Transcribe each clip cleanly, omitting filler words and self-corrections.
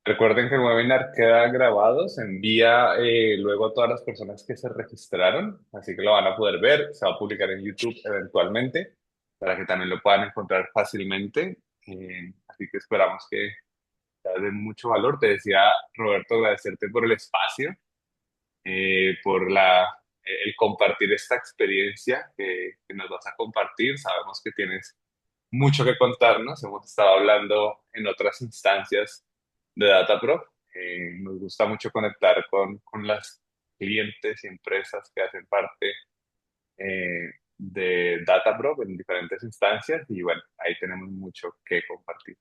Recuerden que el webinar queda grabado, se envía luego a todas las personas que se registraron, así que lo van a poder ver, se va a publicar en YouTube eventualmente para que también lo puedan encontrar fácilmente. Así que esperamos que te den mucho valor. Te decía, Roberto, agradecerte por el espacio, por el compartir esta experiencia que nos vas a compartir. Sabemos que tienes mucho que contarnos. Hemos estado hablando en otras instancias de DataPro. Nos gusta mucho conectar con las clientes y empresas que hacen parte de DataPro en diferentes instancias y bueno, ahí tenemos mucho que compartir.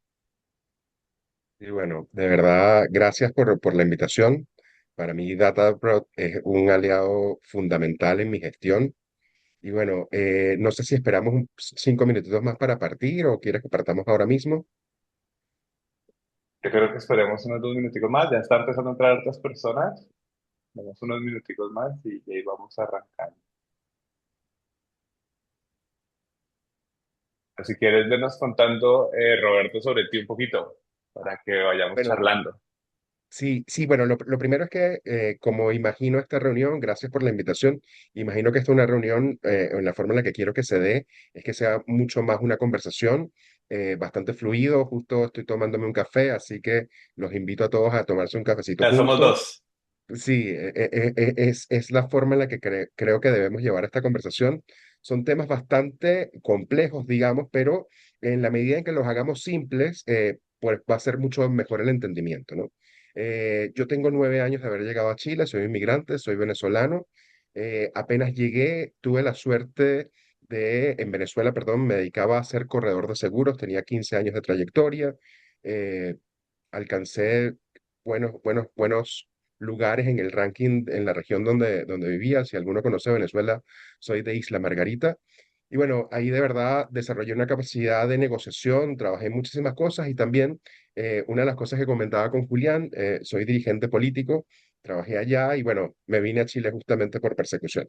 Y bueno, de verdad, gracias por la invitación. Para mí, DataProt es un aliado fundamental en mi gestión. Y bueno, no sé si esperamos 5 minutitos más para partir o quieres que partamos ahora mismo. Yo creo que esperemos unos 2 minuticos más. Ya están empezando a entrar otras personas. Damos unos minuticos más y ahí vamos a arrancar. Si quieres, venos contando, Roberto, sobre ti un poquito para que vayamos Bueno, charlando. sí, sí, bueno, lo primero es que, como imagino esta reunión, gracias por la invitación, imagino que esta es una reunión, en la forma en la que quiero que se dé, es que sea mucho más una conversación, bastante fluido, justo estoy tomándome un café, así que los invito a todos a tomarse un cafecito Ya somos juntos. dos. Sí, es la forma en la que creo que debemos llevar esta conversación. Son temas bastante complejos, digamos, pero en la medida en que los hagamos simples, pues va a ser mucho mejor el entendimiento, ¿no? Yo tengo 9 años de haber llegado a Chile, soy inmigrante, soy venezolano. Apenas llegué, tuve la suerte en Venezuela, perdón, me dedicaba a ser corredor de seguros, tenía 15 años de trayectoria. eh, Alcancé buenos lugares en el ranking en la región donde vivía. Si alguno conoce Venezuela, soy de Isla Margarita. Y bueno, ahí de verdad desarrollé una capacidad de negociación, trabajé en muchísimas cosas y también una de las cosas que comentaba con Julián, soy dirigente político, trabajé allá y bueno, me vine a Chile justamente por persecución.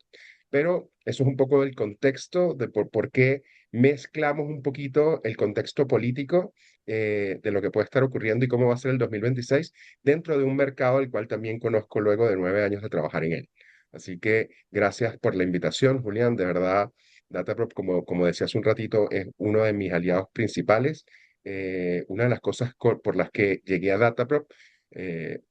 Pero eso es un poco el contexto de por qué mezclamos un poquito el contexto político de lo que puede estar ocurriendo y cómo va a ser el 2026 dentro de un mercado al cual también conozco luego de 9 años de trabajar en él. Así que gracias por la invitación, Julián. De verdad, Dataprop, como decía hace un ratito, es uno de mis aliados principales. Una de las cosas por las que llegué a Dataprop,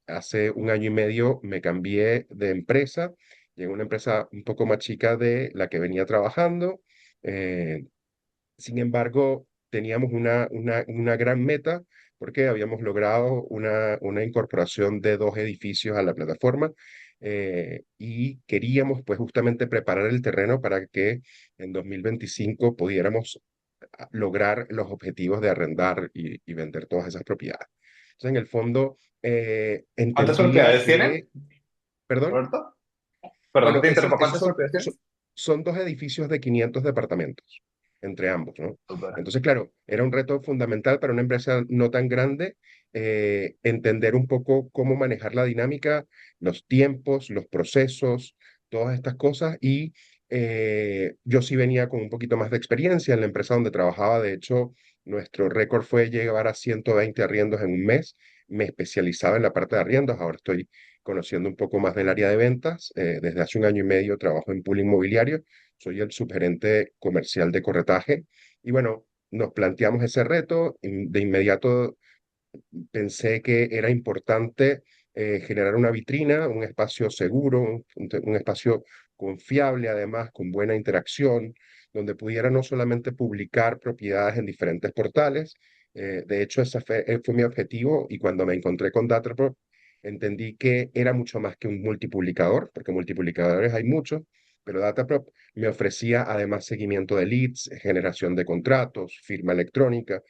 hace un año y medio me cambié de empresa. Llegué a una empresa un poco más chica de la que venía trabajando. eh, Sin embargo, teníamos una gran meta porque habíamos logrado una incorporación de 2 edificios a la plataforma, y queríamos pues justamente preparar el terreno para que en 2025 pudiéramos lograr los objetivos de arrendar y vender todas esas propiedades. Entonces, en el fondo, ¿Cuántas entendí propiedades tienen, que, perdón, Roberto? Perdón que bueno, te interrumpa. ¿Cuántas propiedades so- tienes? son 2 edificios de 500 departamentos entre ambos, ¿no? Súper. Entonces, claro, era un reto fundamental para una empresa no tan grande, entender un poco cómo manejar la dinámica, los tiempos, los procesos, todas estas cosas. Y yo sí venía con un poquito más de experiencia en la empresa donde trabajaba. De hecho, nuestro récord fue llegar a 120 arriendos en un mes. Me especializaba en la parte de arriendos, ahora estoy conociendo un poco más del área de ventas. Desde hace un año y medio trabajo en pool inmobiliario, soy el subgerente comercial de corretaje y bueno, nos planteamos ese reto. De inmediato pensé que era importante generar una vitrina, un espacio seguro, un espacio confiable, además con buena interacción, donde pudiera no solamente publicar propiedades en diferentes portales. De hecho, ese fue mi objetivo y cuando me encontré con Datapro, entendí que era mucho más que un multipublicador, porque multipublicadores hay muchos, pero Dataprop me ofrecía además seguimiento de leads, generación de contratos, firma electrónica,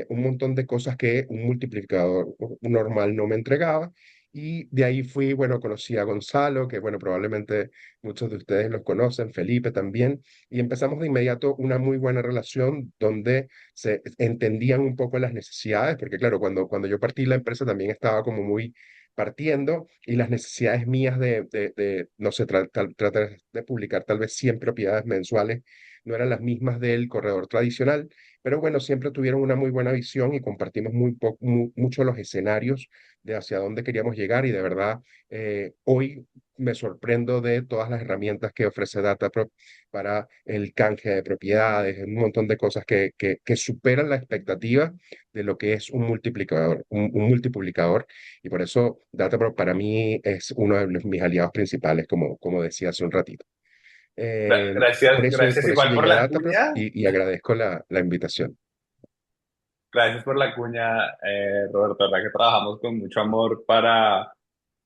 un montón de cosas que un multiplicador normal no me entregaba. Y de ahí fui, bueno, conocí a Gonzalo, que bueno, probablemente muchos de ustedes los conocen, Felipe también, y empezamos de inmediato una muy buena relación donde se entendían un poco las necesidades, porque claro, cuando yo partí la empresa también estaba como muy partiendo y las necesidades mías no sé, tratar de publicar tal vez 100 propiedades mensuales no eran las mismas del corredor tradicional, pero bueno, siempre tuvieron una muy buena visión y compartimos mucho los escenarios de hacia dónde queríamos llegar y de verdad, hoy me sorprendo de todas las herramientas que ofrece Dataprop para el canje de propiedades, un montón de cosas que superan la expectativa de lo que es un multiplicador, un multiplicador, y por eso Dataprop para mí es uno de mis aliados principales, como decía hace un ratito. Gracias, gracias Por eso igual por llegué a la Dataprop cuña. y agradezco la invitación. Gracias por la cuña, Roberto. La verdad que trabajamos con mucho amor para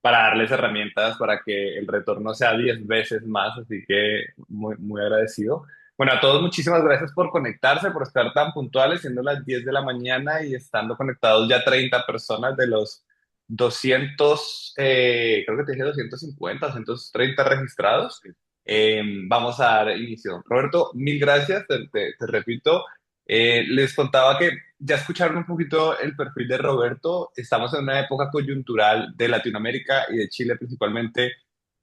darles herramientas para que el retorno sea 10 veces más, así que muy, muy agradecido. Bueno, a todos muchísimas gracias por conectarse, por estar tan puntuales, siendo las 10 de la mañana y estando conectados ya 30 personas de los 200, creo que te dije 250, 230 registrados. Vamos a dar inicio. Roberto, mil gracias, te repito. Les contaba que ya escucharon un poquito el perfil de Roberto. Estamos en una época coyuntural de Latinoamérica y de Chile principalmente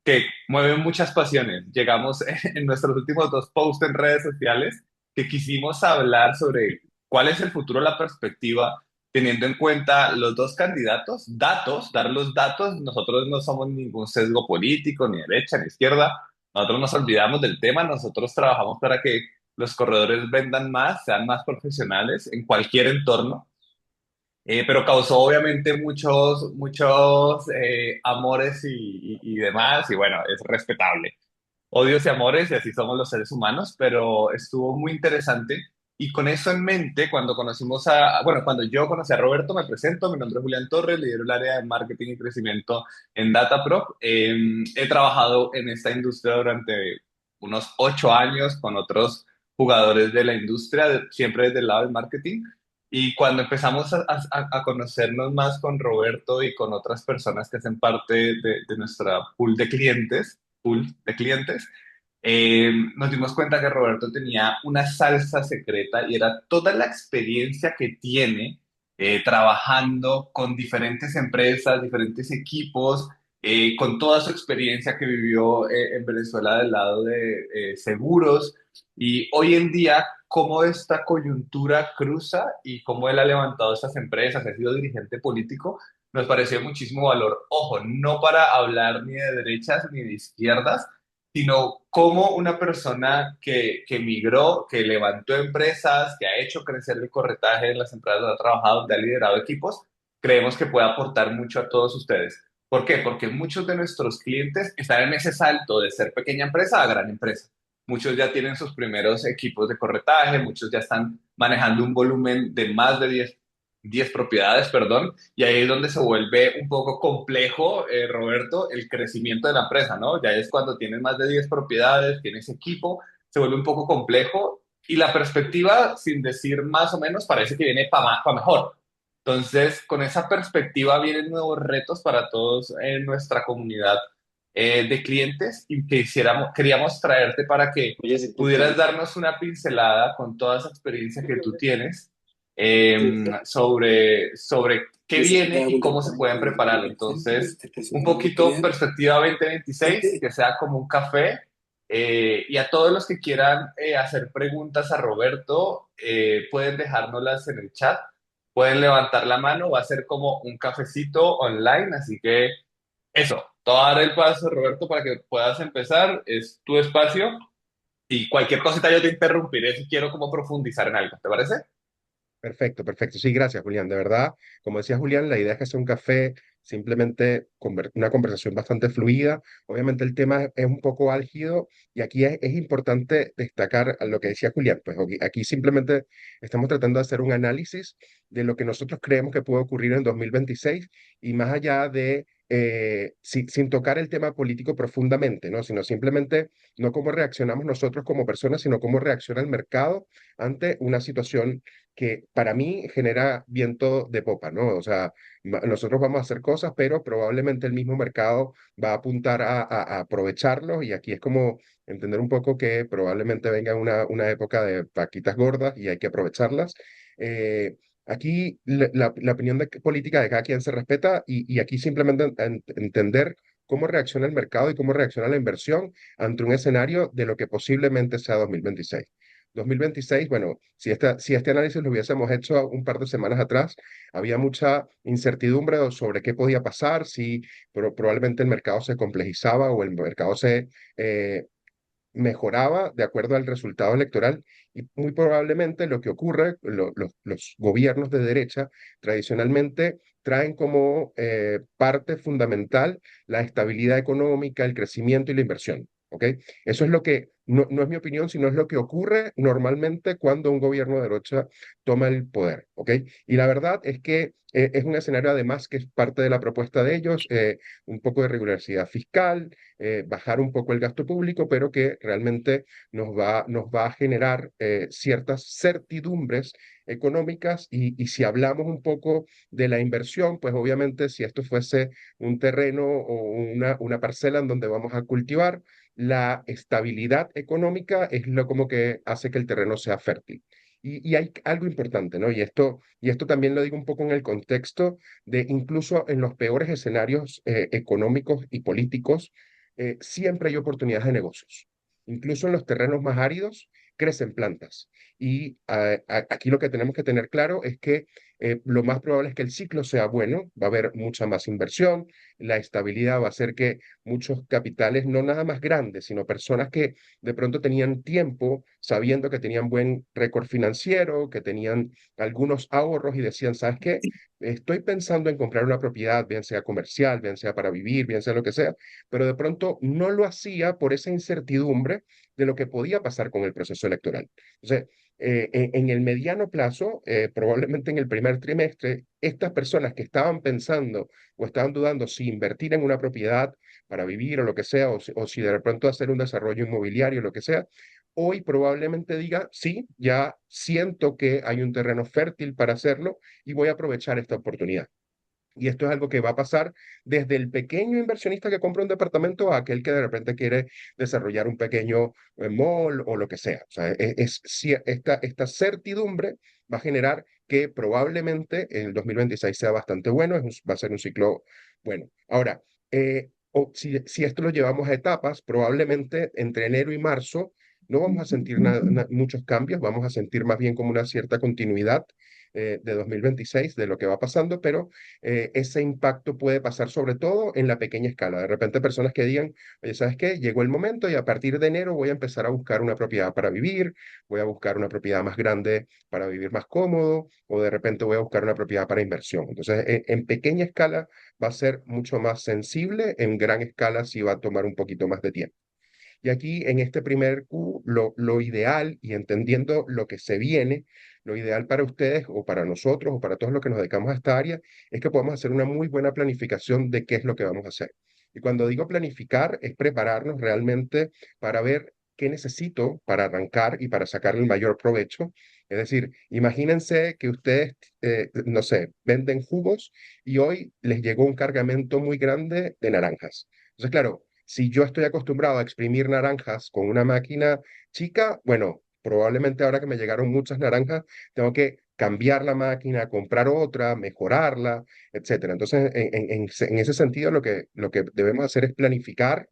que mueve muchas pasiones. Llegamos en nuestros últimos dos posts en redes sociales que quisimos hablar sobre cuál es el futuro, la perspectiva, teniendo en cuenta los dos candidatos, datos, dar los datos. Nosotros no somos ningún sesgo político, ni derecha, ni izquierda. Nosotros nos olvidamos del tema, nosotros trabajamos para que los corredores vendan más, sean más profesionales en cualquier entorno, pero causó obviamente muchos amores y demás, y bueno, es respetable. Odios y amores, y así somos los seres humanos, pero estuvo muy interesante. Y con eso en mente, cuando yo conocí a Roberto, me presento, mi nombre es Julián Torres, lidero el área de marketing y crecimiento en DataProp. He trabajado en esta industria durante unos 8 años con otros jugadores de la industria, siempre desde el lado del marketing. Y cuando empezamos a conocernos más con Roberto y con otras personas que hacen parte de nuestra pool de clientes, nos dimos cuenta que Roberto tenía una salsa secreta y era toda la experiencia que tiene trabajando con diferentes empresas, diferentes equipos, con toda su experiencia que vivió en Venezuela del lado de seguros y hoy en día cómo esta coyuntura cruza y cómo él ha levantado estas empresas, ha sido dirigente político, nos pareció muchísimo valor. Ojo, no para hablar ni de derechas ni de izquierdas, sino como una persona que migró, que levantó empresas, que ha hecho crecer el corretaje en las empresas donde ha trabajado, donde ha liderado equipos, creemos que puede aportar mucho a todos ustedes. ¿Por qué? Porque muchos de nuestros clientes están en ese salto de ser pequeña empresa a gran empresa. Muchos ya tienen sus primeros equipos de corretaje, muchos ya están manejando un volumen de más de 10 propiedades, perdón, y ahí es donde se vuelve un poco complejo, Roberto, el crecimiento de la empresa, ¿no? Ya es cuando tienes más de 10 propiedades, tienes equipo, se vuelve un poco complejo y la perspectiva, sin decir más o menos, parece que viene para mejor. Entonces, con esa perspectiva vienen nuevos retos para todos en nuestra comunidad de clientes y queríamos traerte para que Oye, sí, pudieras darnos una pincelada con toda esa experiencia que tú tienes sobre qué viene y cómo se pueden preparar. Entonces, un poquito perspectiva 2026, que sea como un café. Y a todos los que quieran hacer preguntas a Roberto, pueden dejárnoslas en el chat, pueden levantar la mano, va a ser como un cafecito online, así que eso, te voy a dar el paso, Roberto, para que puedas empezar, es tu espacio y cualquier cosita yo te interrumpiré si quiero como profundizar en algo, ¿te parece? Perfecto, perfecto. Sí, gracias, Julián. De verdad, como decía Julián, la idea es que sea un café, simplemente una conversación bastante fluida. Obviamente el tema es un poco álgido y aquí es importante destacar a lo que decía Julián. Pues aquí simplemente estamos tratando de hacer un análisis de lo que nosotros creemos que puede ocurrir en 2026 y más allá de, sin tocar el tema político profundamente, ¿no? Sino simplemente no cómo reaccionamos nosotros como personas, sino cómo reacciona el mercado ante una situación que para mí genera viento de popa, ¿no? O sea, nosotros vamos a hacer cosas, pero probablemente el mismo mercado va a apuntar a aprovecharlo y aquí es como entender un poco que probablemente venga una época de vaquitas gordas y hay que aprovecharlas. Aquí la opinión política de cada quien se respeta y aquí simplemente entender cómo reacciona el mercado y cómo reacciona la inversión ante un escenario de lo que posiblemente sea 2026. 2026, bueno, si este análisis lo hubiésemos hecho un par de semanas atrás, había mucha incertidumbre sobre qué podía pasar, si probablemente el mercado se complejizaba o el mercado se eh, mejoraba de acuerdo al resultado electoral y muy probablemente lo que ocurre, los gobiernos de derecha tradicionalmente traen como parte fundamental la estabilidad económica, el crecimiento y la inversión. ¿Ok? Eso es lo que, no es mi opinión, sino es lo que ocurre normalmente cuando un gobierno de derecha toma el poder. ¿Ok? Y la verdad es que es un escenario además que es parte de la propuesta de ellos, un poco de regularidad fiscal, bajar un poco el gasto público, pero que realmente nos va a generar ciertas certidumbres económicas y si hablamos un poco de la inversión, pues obviamente si esto fuese un terreno o una parcela en donde vamos a cultivar, la estabilidad económica es lo como que hace que el terreno sea fértil. Y hay algo importante, ¿no? Y esto también lo digo un poco en el contexto de incluso en los peores escenarios económicos y políticos, siempre hay oportunidades de negocios. Incluso en los terrenos más áridos crecen plantas. Y aquí lo que tenemos que tener claro es que lo más probable es que el ciclo sea bueno, va a haber mucha más inversión, la estabilidad va a hacer que muchos capitales, no nada más grandes, sino personas que de pronto tenían tiempo sabiendo que tenían buen récord financiero, que tenían algunos ahorros y decían, ¿sabes qué? Estoy pensando en comprar una propiedad, bien sea comercial, bien sea para vivir, bien sea lo que sea, pero de pronto no lo hacía por esa incertidumbre de lo que podía pasar con el proceso electoral. Entonces, en el mediano plazo, probablemente en el primer trimestre, estas personas que estaban pensando o estaban dudando si invertir en una propiedad para vivir o lo que sea, o si de pronto hacer un desarrollo inmobiliario o lo que sea, hoy probablemente diga, sí, ya siento que hay un terreno fértil para hacerlo y voy a aprovechar esta oportunidad. Y esto es algo que va a pasar desde el pequeño inversionista que compra un departamento a aquel que de repente quiere desarrollar un pequeño mall o lo que sea. O sea, esta certidumbre va a generar que probablemente el 2026 sea bastante bueno, va a ser un ciclo bueno. Ahora, si esto lo llevamos a etapas, probablemente entre enero y marzo no vamos a sentir muchos cambios, vamos a sentir más bien como una cierta continuidad de 2026 de lo que va pasando, pero ese impacto puede pasar sobre todo en la pequeña escala. De repente personas que digan, oye, ¿sabes qué? Llegó el momento y a partir de enero voy a empezar a buscar una propiedad para vivir, voy a buscar una propiedad más grande para vivir más cómodo, o de repente voy a buscar una propiedad para inversión. Entonces, en pequeña escala va a ser mucho más sensible, en gran escala sí va a tomar un poquito más de tiempo. Y aquí en este primer Q, lo ideal y entendiendo lo que se viene, lo ideal para ustedes o para nosotros o para todos los que nos dedicamos a esta área es que podamos hacer una muy buena planificación de qué es lo que vamos a hacer. Y cuando digo planificar, es prepararnos realmente para ver qué necesito para arrancar y para sacar el mayor provecho. Es decir, imagínense que ustedes, no sé, venden jugos y hoy les llegó un cargamento muy grande de naranjas. Entonces, claro, si yo estoy acostumbrado a exprimir naranjas con una máquina chica, bueno, probablemente ahora que me llegaron muchas naranjas, tengo que cambiar la máquina, comprar otra, mejorarla, etcétera. Entonces, en ese sentido, lo que debemos hacer es planificar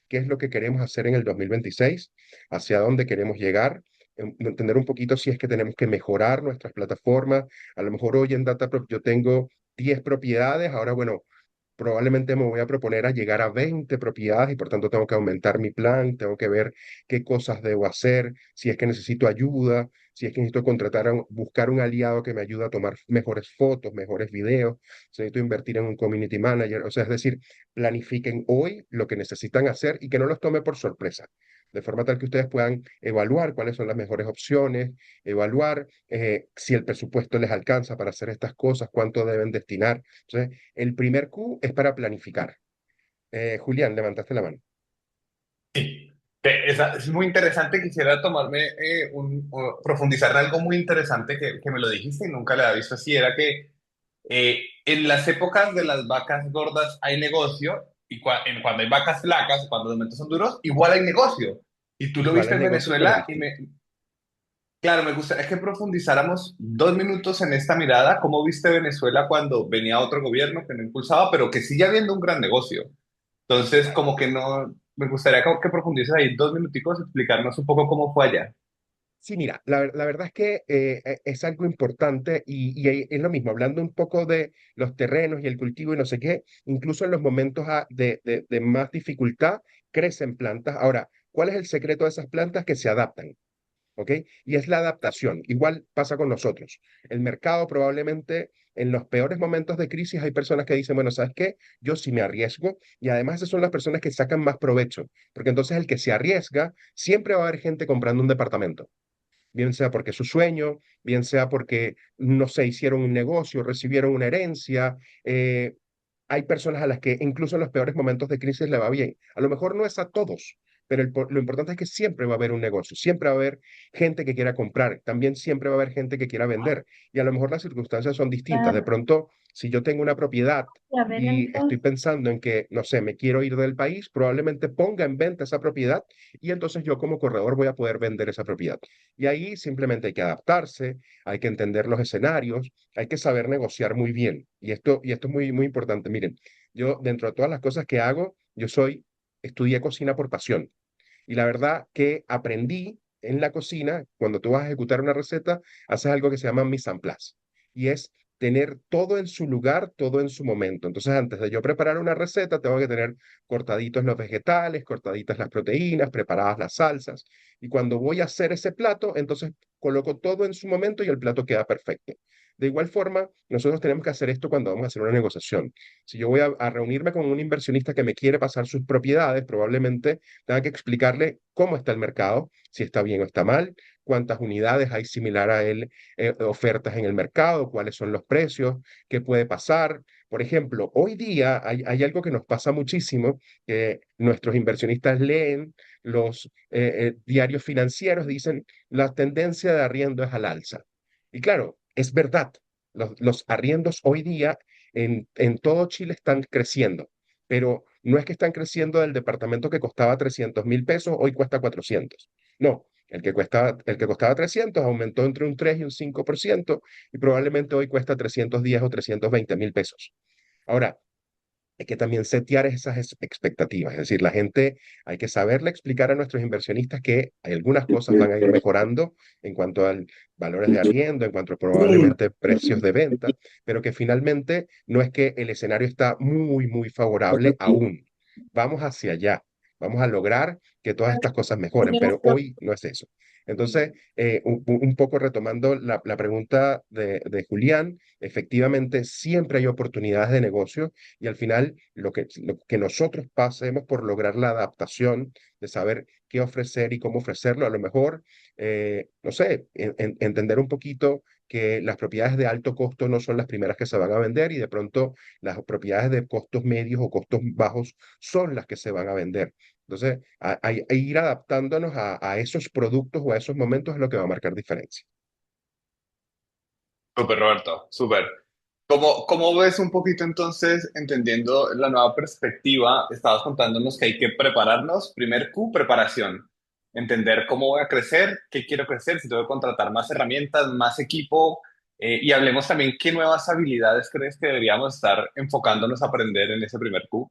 qué es lo que queremos hacer en el 2026, hacia dónde queremos llegar, entender un poquito si es que tenemos que mejorar nuestras plataformas. A lo mejor hoy en DataProp yo tengo 10 propiedades, ahora, bueno, probablemente me voy a proponer a llegar a 20 propiedades y por tanto tengo que aumentar mi plan, tengo que ver qué cosas debo hacer, si es que necesito ayuda, si es que necesito buscar un aliado que me ayude a tomar mejores fotos, mejores videos, si necesito invertir en un community manager, o sea, es decir, planifiquen hoy lo que necesitan hacer y que no los tome por sorpresa, de forma tal que ustedes puedan evaluar cuáles son las mejores opciones, evaluar si el presupuesto les alcanza para hacer estas cosas, cuánto deben destinar. Entonces, el primer Q es para planificar. Julián, levantaste la mano. Sí, es muy interesante. Quisiera tomarme profundizar en algo muy interesante que me lo dijiste y nunca lo había visto así. Era que en las épocas de las vacas gordas hay negocio y cuando hay vacas flacas, cuando los momentos son duros, igual hay negocio. Y tú lo Igual viste hay en negocios que lo he Venezuela y visto. claro, me gustaría que profundizáramos 2 minutos en esta mirada. ¿Cómo viste Venezuela cuando venía otro gobierno que no impulsaba, pero que sigue habiendo un gran negocio? Entonces, como que no, me gustaría que profundices ahí 2 minuticos, explicarnos un poco cómo fue allá. Sí, mira, la verdad es que es algo importante y es lo mismo, hablando un poco de los terrenos y el cultivo y no sé qué, incluso en los momentos de más dificultad crecen plantas. Ahora, ¿cuál es el secreto de esas plantas? Que se adaptan. ¿Ok? Y es la adaptación. Igual pasa con nosotros. El mercado probablemente en los peores momentos de crisis hay personas que dicen, bueno, ¿sabes qué? Yo sí me arriesgo y además esas son las personas que sacan más provecho, porque entonces el que se arriesga, siempre va a haber gente comprando un departamento, bien sea porque es su sueño, bien sea porque, no sé, hicieron un negocio, recibieron una herencia. Hay personas a las que incluso en los peores momentos de crisis le va bien. A lo mejor no es a todos, pero lo importante es que siempre va a haber un negocio, siempre va a haber gente que quiera comprar, también siempre va a haber gente que quiera vender. Y a lo mejor las circunstancias son distintas. De Claro. pronto, si yo tengo una propiedad Y a ver, y estoy entonces, pensando en que, no sé, me quiero ir del país, probablemente ponga en venta esa propiedad y entonces yo como corredor voy a poder vender esa propiedad. Y ahí simplemente hay que adaptarse, hay que entender los escenarios, hay que saber negociar muy bien. Y esto es muy, muy importante. Miren, yo dentro de todas las cosas que hago, estudié cocina por pasión. Y la verdad que aprendí en la cocina, cuando tú vas a ejecutar una receta, haces algo que se llama mise en place. Y es tener todo en su lugar, todo en su momento. Entonces, antes de yo preparar una receta, tengo que tener cortaditos los vegetales, cortaditas las proteínas, preparadas las salsas. Y cuando voy a hacer ese plato, entonces coloco todo en su momento y el plato queda perfecto. De igual forma, nosotros tenemos que hacer esto cuando vamos a hacer una negociación. Si yo voy a reunirme con un inversionista que me quiere pasar sus propiedades, probablemente tenga que explicarle cómo está el mercado, si está bien o está mal, cuántas unidades hay similar a él, ofertas en el mercado, cuáles son los precios, qué puede pasar. Por ejemplo, hoy día hay algo que nos pasa muchísimo, que nuestros inversionistas leen los diarios financieros, dicen la tendencia de arriendo es al alza. Y claro, es verdad, los arriendos hoy día en todo Chile están creciendo, pero no es que están creciendo del departamento que costaba 300.000 pesos, hoy cuesta 400. No, el que costaba 300 aumentó entre un 3 y un 5% y probablemente hoy cuesta 310 o 320.000 pesos. Ahora, hay que también setear esas expectativas. Es decir, la gente hay que saberle explicar a nuestros inversionistas que hay algunas cosas van a ir mejorando en cuanto a valores de arriendo, en cuanto a probablemente precios de venta, pero que finalmente no es que el escenario está muy, muy favorable aún. Vamos hacia allá. Vamos a lograr que todas estas cosas mejoren, pero hoy no es eso. Entonces, un poco retomando la pregunta de Julián, efectivamente siempre hay oportunidades de negocio y al final, lo que nosotros pasemos por lograr la adaptación de saber qué ofrecer y cómo ofrecerlo, a lo mejor, no sé, entender un poquito que las propiedades de alto costo no son las primeras que se van a vender y de pronto las propiedades de costos medios o costos bajos son las que se van a vender. Entonces, a ir adaptándonos a esos productos o a esos momentos es lo que va a marcar diferencia. Súper, Roberto, súper. ¿Cómo ves un poquito entonces, entendiendo la nueva perspectiva? Estabas contándonos que hay que prepararnos. Primer Q, preparación. Entender cómo voy a crecer, qué quiero crecer, si tengo que contratar más herramientas, más equipo. Y hablemos también qué nuevas habilidades crees que deberíamos estar enfocándonos a aprender en ese primer Q.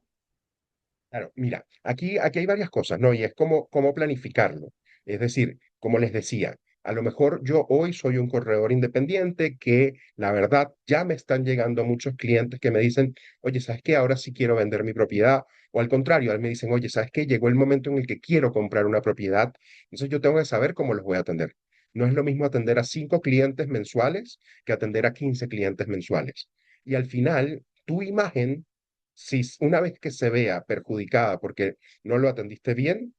Claro, mira, aquí hay varias cosas, ¿no? Y es cómo planificarlo. Es decir, como les decía, a lo mejor yo hoy soy un corredor independiente que la verdad ya me están llegando muchos clientes que me dicen, oye, ¿sabes qué? Ahora sí quiero vender mi propiedad. O al contrario, me dicen, oye, ¿sabes qué? Llegó el momento en el que quiero comprar una propiedad. Entonces yo tengo que saber cómo los voy a atender. No es lo mismo atender a 5 clientes mensuales que atender a 15 clientes mensuales. Y al final, tu imagen si una vez que se vea perjudicada porque no lo atendiste bien,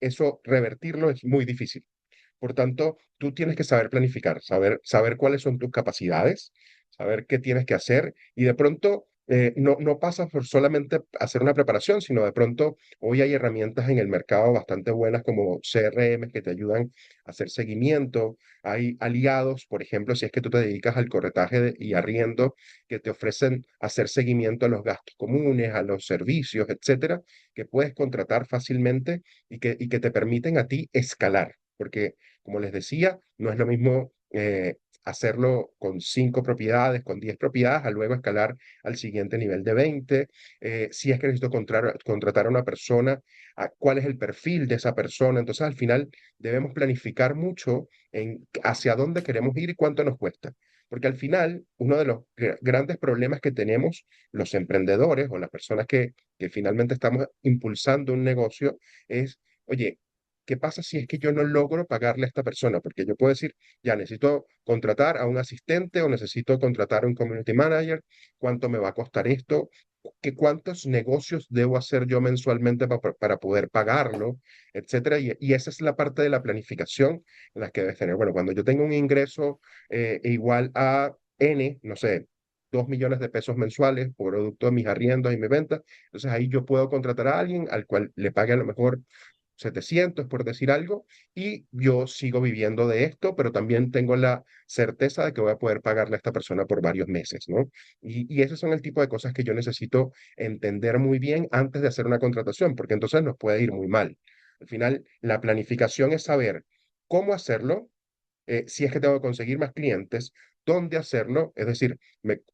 eso revertirlo es muy difícil. Por tanto, tú tienes que saber planificar, saber cuáles son tus capacidades, saber qué tienes que hacer y de pronto no pasa por solamente hacer una preparación, sino de pronto hoy hay herramientas en el mercado bastante buenas como CRM que te ayudan a hacer seguimiento. Hay aliados, por ejemplo, si es que tú te dedicas al corretaje y arriendo, que te ofrecen hacer seguimiento a los gastos comunes, a los servicios, etcétera, que puedes contratar fácilmente y que te permiten a ti escalar. Porque como les decía, no es lo mismo hacerlo con 5 propiedades, con 10 propiedades, a luego escalar al siguiente nivel de 20. Si es que necesito contratar a una persona, cuál es el perfil de esa persona. Entonces, al final, debemos planificar mucho en hacia dónde queremos ir y cuánto nos cuesta. Porque al final, uno de los grandes problemas que tenemos los emprendedores o las personas que finalmente estamos impulsando un negocio es, oye, ¿qué pasa si es que yo no logro pagarle a esta persona? Porque yo puedo decir, ya necesito contratar a un asistente o necesito contratar a un community manager, ¿cuánto me va a costar esto? ¿Cuántos negocios debo hacer yo mensualmente para poder pagarlo, etcétera? Y esa es la parte de la planificación en la que debes tener. Bueno, cuando yo tengo un ingreso igual a N, no sé, 2 millones de pesos mensuales por producto de mis arriendos y mis ventas, entonces ahí yo puedo contratar a alguien al cual le pague a lo mejor 700 por decir algo, y yo sigo viviendo de esto, pero también tengo la certeza de que voy a poder pagarle a esta persona por varios meses, ¿no? Y esos son el tipo de cosas que yo necesito entender muy bien antes de hacer una contratación, porque entonces nos puede ir muy mal. Al final, la planificación es saber cómo hacerlo, si es que tengo que conseguir más clientes, dónde hacerlo, es decir,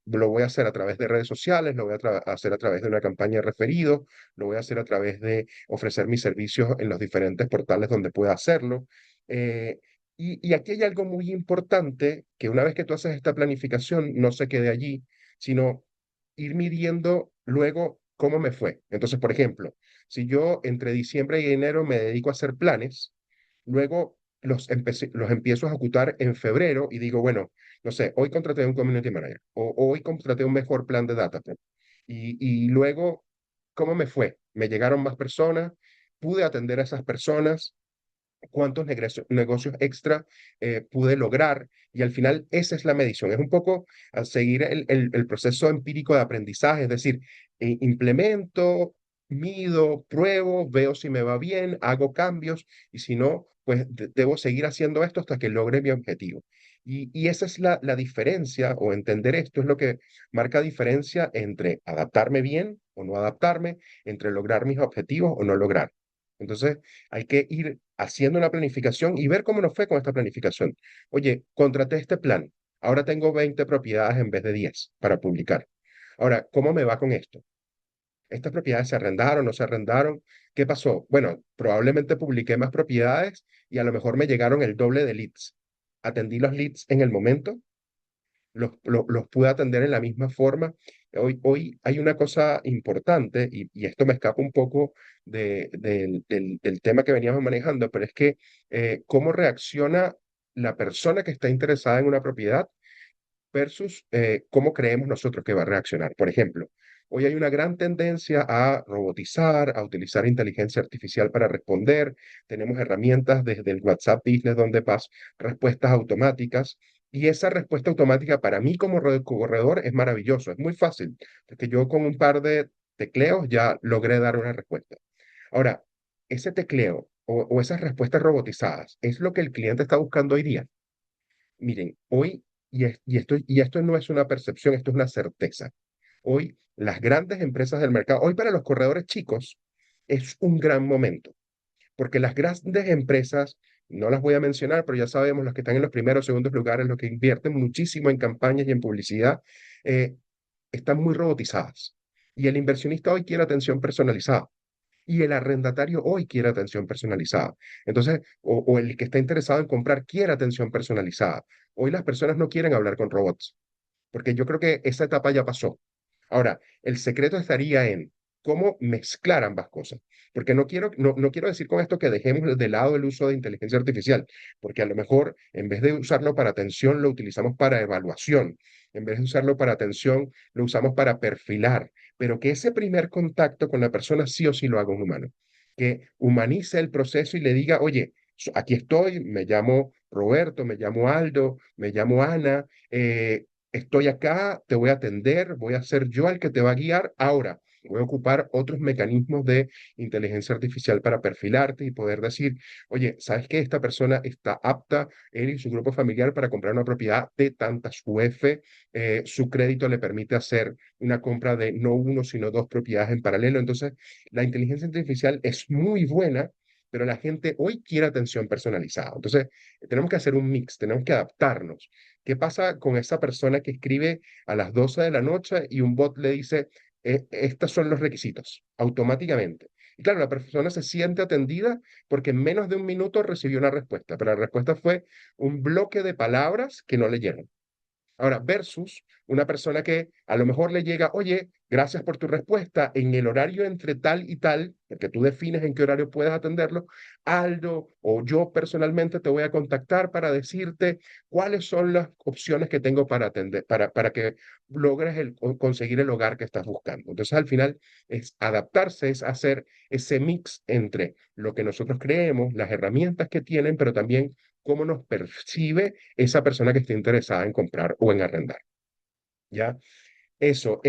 lo voy a hacer a través de redes sociales, lo voy a hacer a través de una campaña de referido, lo voy a hacer a través de ofrecer mis servicios en los diferentes portales donde pueda hacerlo. Eh, y aquí hay algo muy importante, que una vez que tú haces esta planificación, no se quede allí, sino ir midiendo luego cómo me fue. Entonces, por ejemplo, si yo entre diciembre y enero me dedico a hacer planes, luego los empiezo a ejecutar en febrero y digo, bueno, no sé, hoy contraté un community manager o hoy contraté un mejor plan de data. Y luego, ¿cómo me fue? ¿Me llegaron más personas? ¿Pude atender a esas personas? ¿Cuántos negocios extra pude lograr? Y al final esa es la medición. Es un poco seguir el proceso empírico de aprendizaje, es decir, implemento, mido, pruebo, veo si me va bien, hago cambios y si no, pues debo seguir haciendo esto hasta que logre mi objetivo. Y esa es la diferencia, o entender esto es lo que marca diferencia entre adaptarme bien o no adaptarme, entre lograr mis objetivos o no lograr. Entonces, hay que ir haciendo una planificación y ver cómo nos fue con esta planificación. Oye, contraté este plan. Ahora tengo 20 propiedades en vez de 10 para publicar. Ahora, ¿cómo me va con esto? ¿Estas propiedades se arrendaron, no se arrendaron? ¿Qué pasó? Bueno, probablemente publiqué más propiedades y a lo mejor me llegaron el doble de leads. ¿Atendí los leads en el momento? ¿Los pude atender en la misma forma? Hoy hay una cosa importante, y esto me escapa un poco del tema que veníamos manejando, pero es que cómo reacciona la persona que está interesada en una propiedad versus cómo creemos nosotros que va a reaccionar. Por ejemplo, hoy hay una gran tendencia a robotizar, a utilizar inteligencia artificial para responder. Tenemos herramientas desde el WhatsApp Business donde pas respuestas automáticas. Y esa respuesta automática para mí como corredor es maravilloso, es muy fácil, porque yo con un par de tecleos ya logré dar una respuesta. Ahora, ese tecleo o esas respuestas robotizadas es lo que el cliente está buscando hoy día. Miren, hoy, y esto no es una percepción, esto es una certeza. Hoy, las grandes empresas del mercado, hoy para los corredores chicos, es un gran momento, porque las grandes empresas, no las voy a mencionar, pero ya sabemos, los que están en los primeros o segundos lugares, los que invierten muchísimo en campañas y en publicidad, eh, están muy robotizadas. Y el inversionista hoy quiere atención personalizada y el arrendatario hoy quiere atención personalizada. Entonces, o el que está interesado en comprar quiere atención personalizada. Hoy las personas no quieren hablar con robots, porque yo creo que esa etapa ya pasó. Ahora, el secreto estaría en cómo mezclar ambas cosas, porque no quiero decir con esto que dejemos de lado el uso de inteligencia artificial, porque a lo mejor en vez de usarlo para atención, lo utilizamos para evaluación, en vez de usarlo para atención, lo usamos para perfilar, pero que ese primer contacto con la persona sí o sí lo haga un humano, que humanice el proceso y le diga, oye, aquí estoy, me llamo Roberto, me llamo Aldo, me llamo Ana, estoy acá, te voy a atender, voy a ser yo el que te va a guiar. Ahora, voy a ocupar otros mecanismos de inteligencia artificial para perfilarte y poder decir, oye, ¿sabes qué? Esta persona está apta, él y su grupo familiar, para comprar una propiedad de tantas UF. Su crédito le permite hacer una compra de no uno, sino dos propiedades en paralelo. Entonces, la inteligencia artificial es muy buena pero la gente hoy quiere atención personalizada. Entonces, tenemos que hacer un mix, tenemos que adaptarnos. ¿Qué pasa con esa persona que escribe a las 12 de la noche y un bot le dice, estos son los requisitos, automáticamente"? Y claro, la persona se siente atendida porque en menos de un minuto recibió una respuesta, pero la respuesta fue un bloque de palabras que no leyeron. Ahora, versus una persona que a lo mejor le llega, oye, gracias por tu respuesta, en el horario entre tal y tal, porque tú defines en qué horario puedes atenderlo, Aldo o yo personalmente te voy a contactar para decirte cuáles son las opciones que tengo para atender, para que logres conseguir el hogar que estás buscando. Entonces, al final, es adaptarse, es hacer ese mix entre lo que nosotros creemos, las herramientas que tienen, pero también cómo nos percibe esa persona que esté interesada en comprar o en arrendar. ¿Ya? Eso.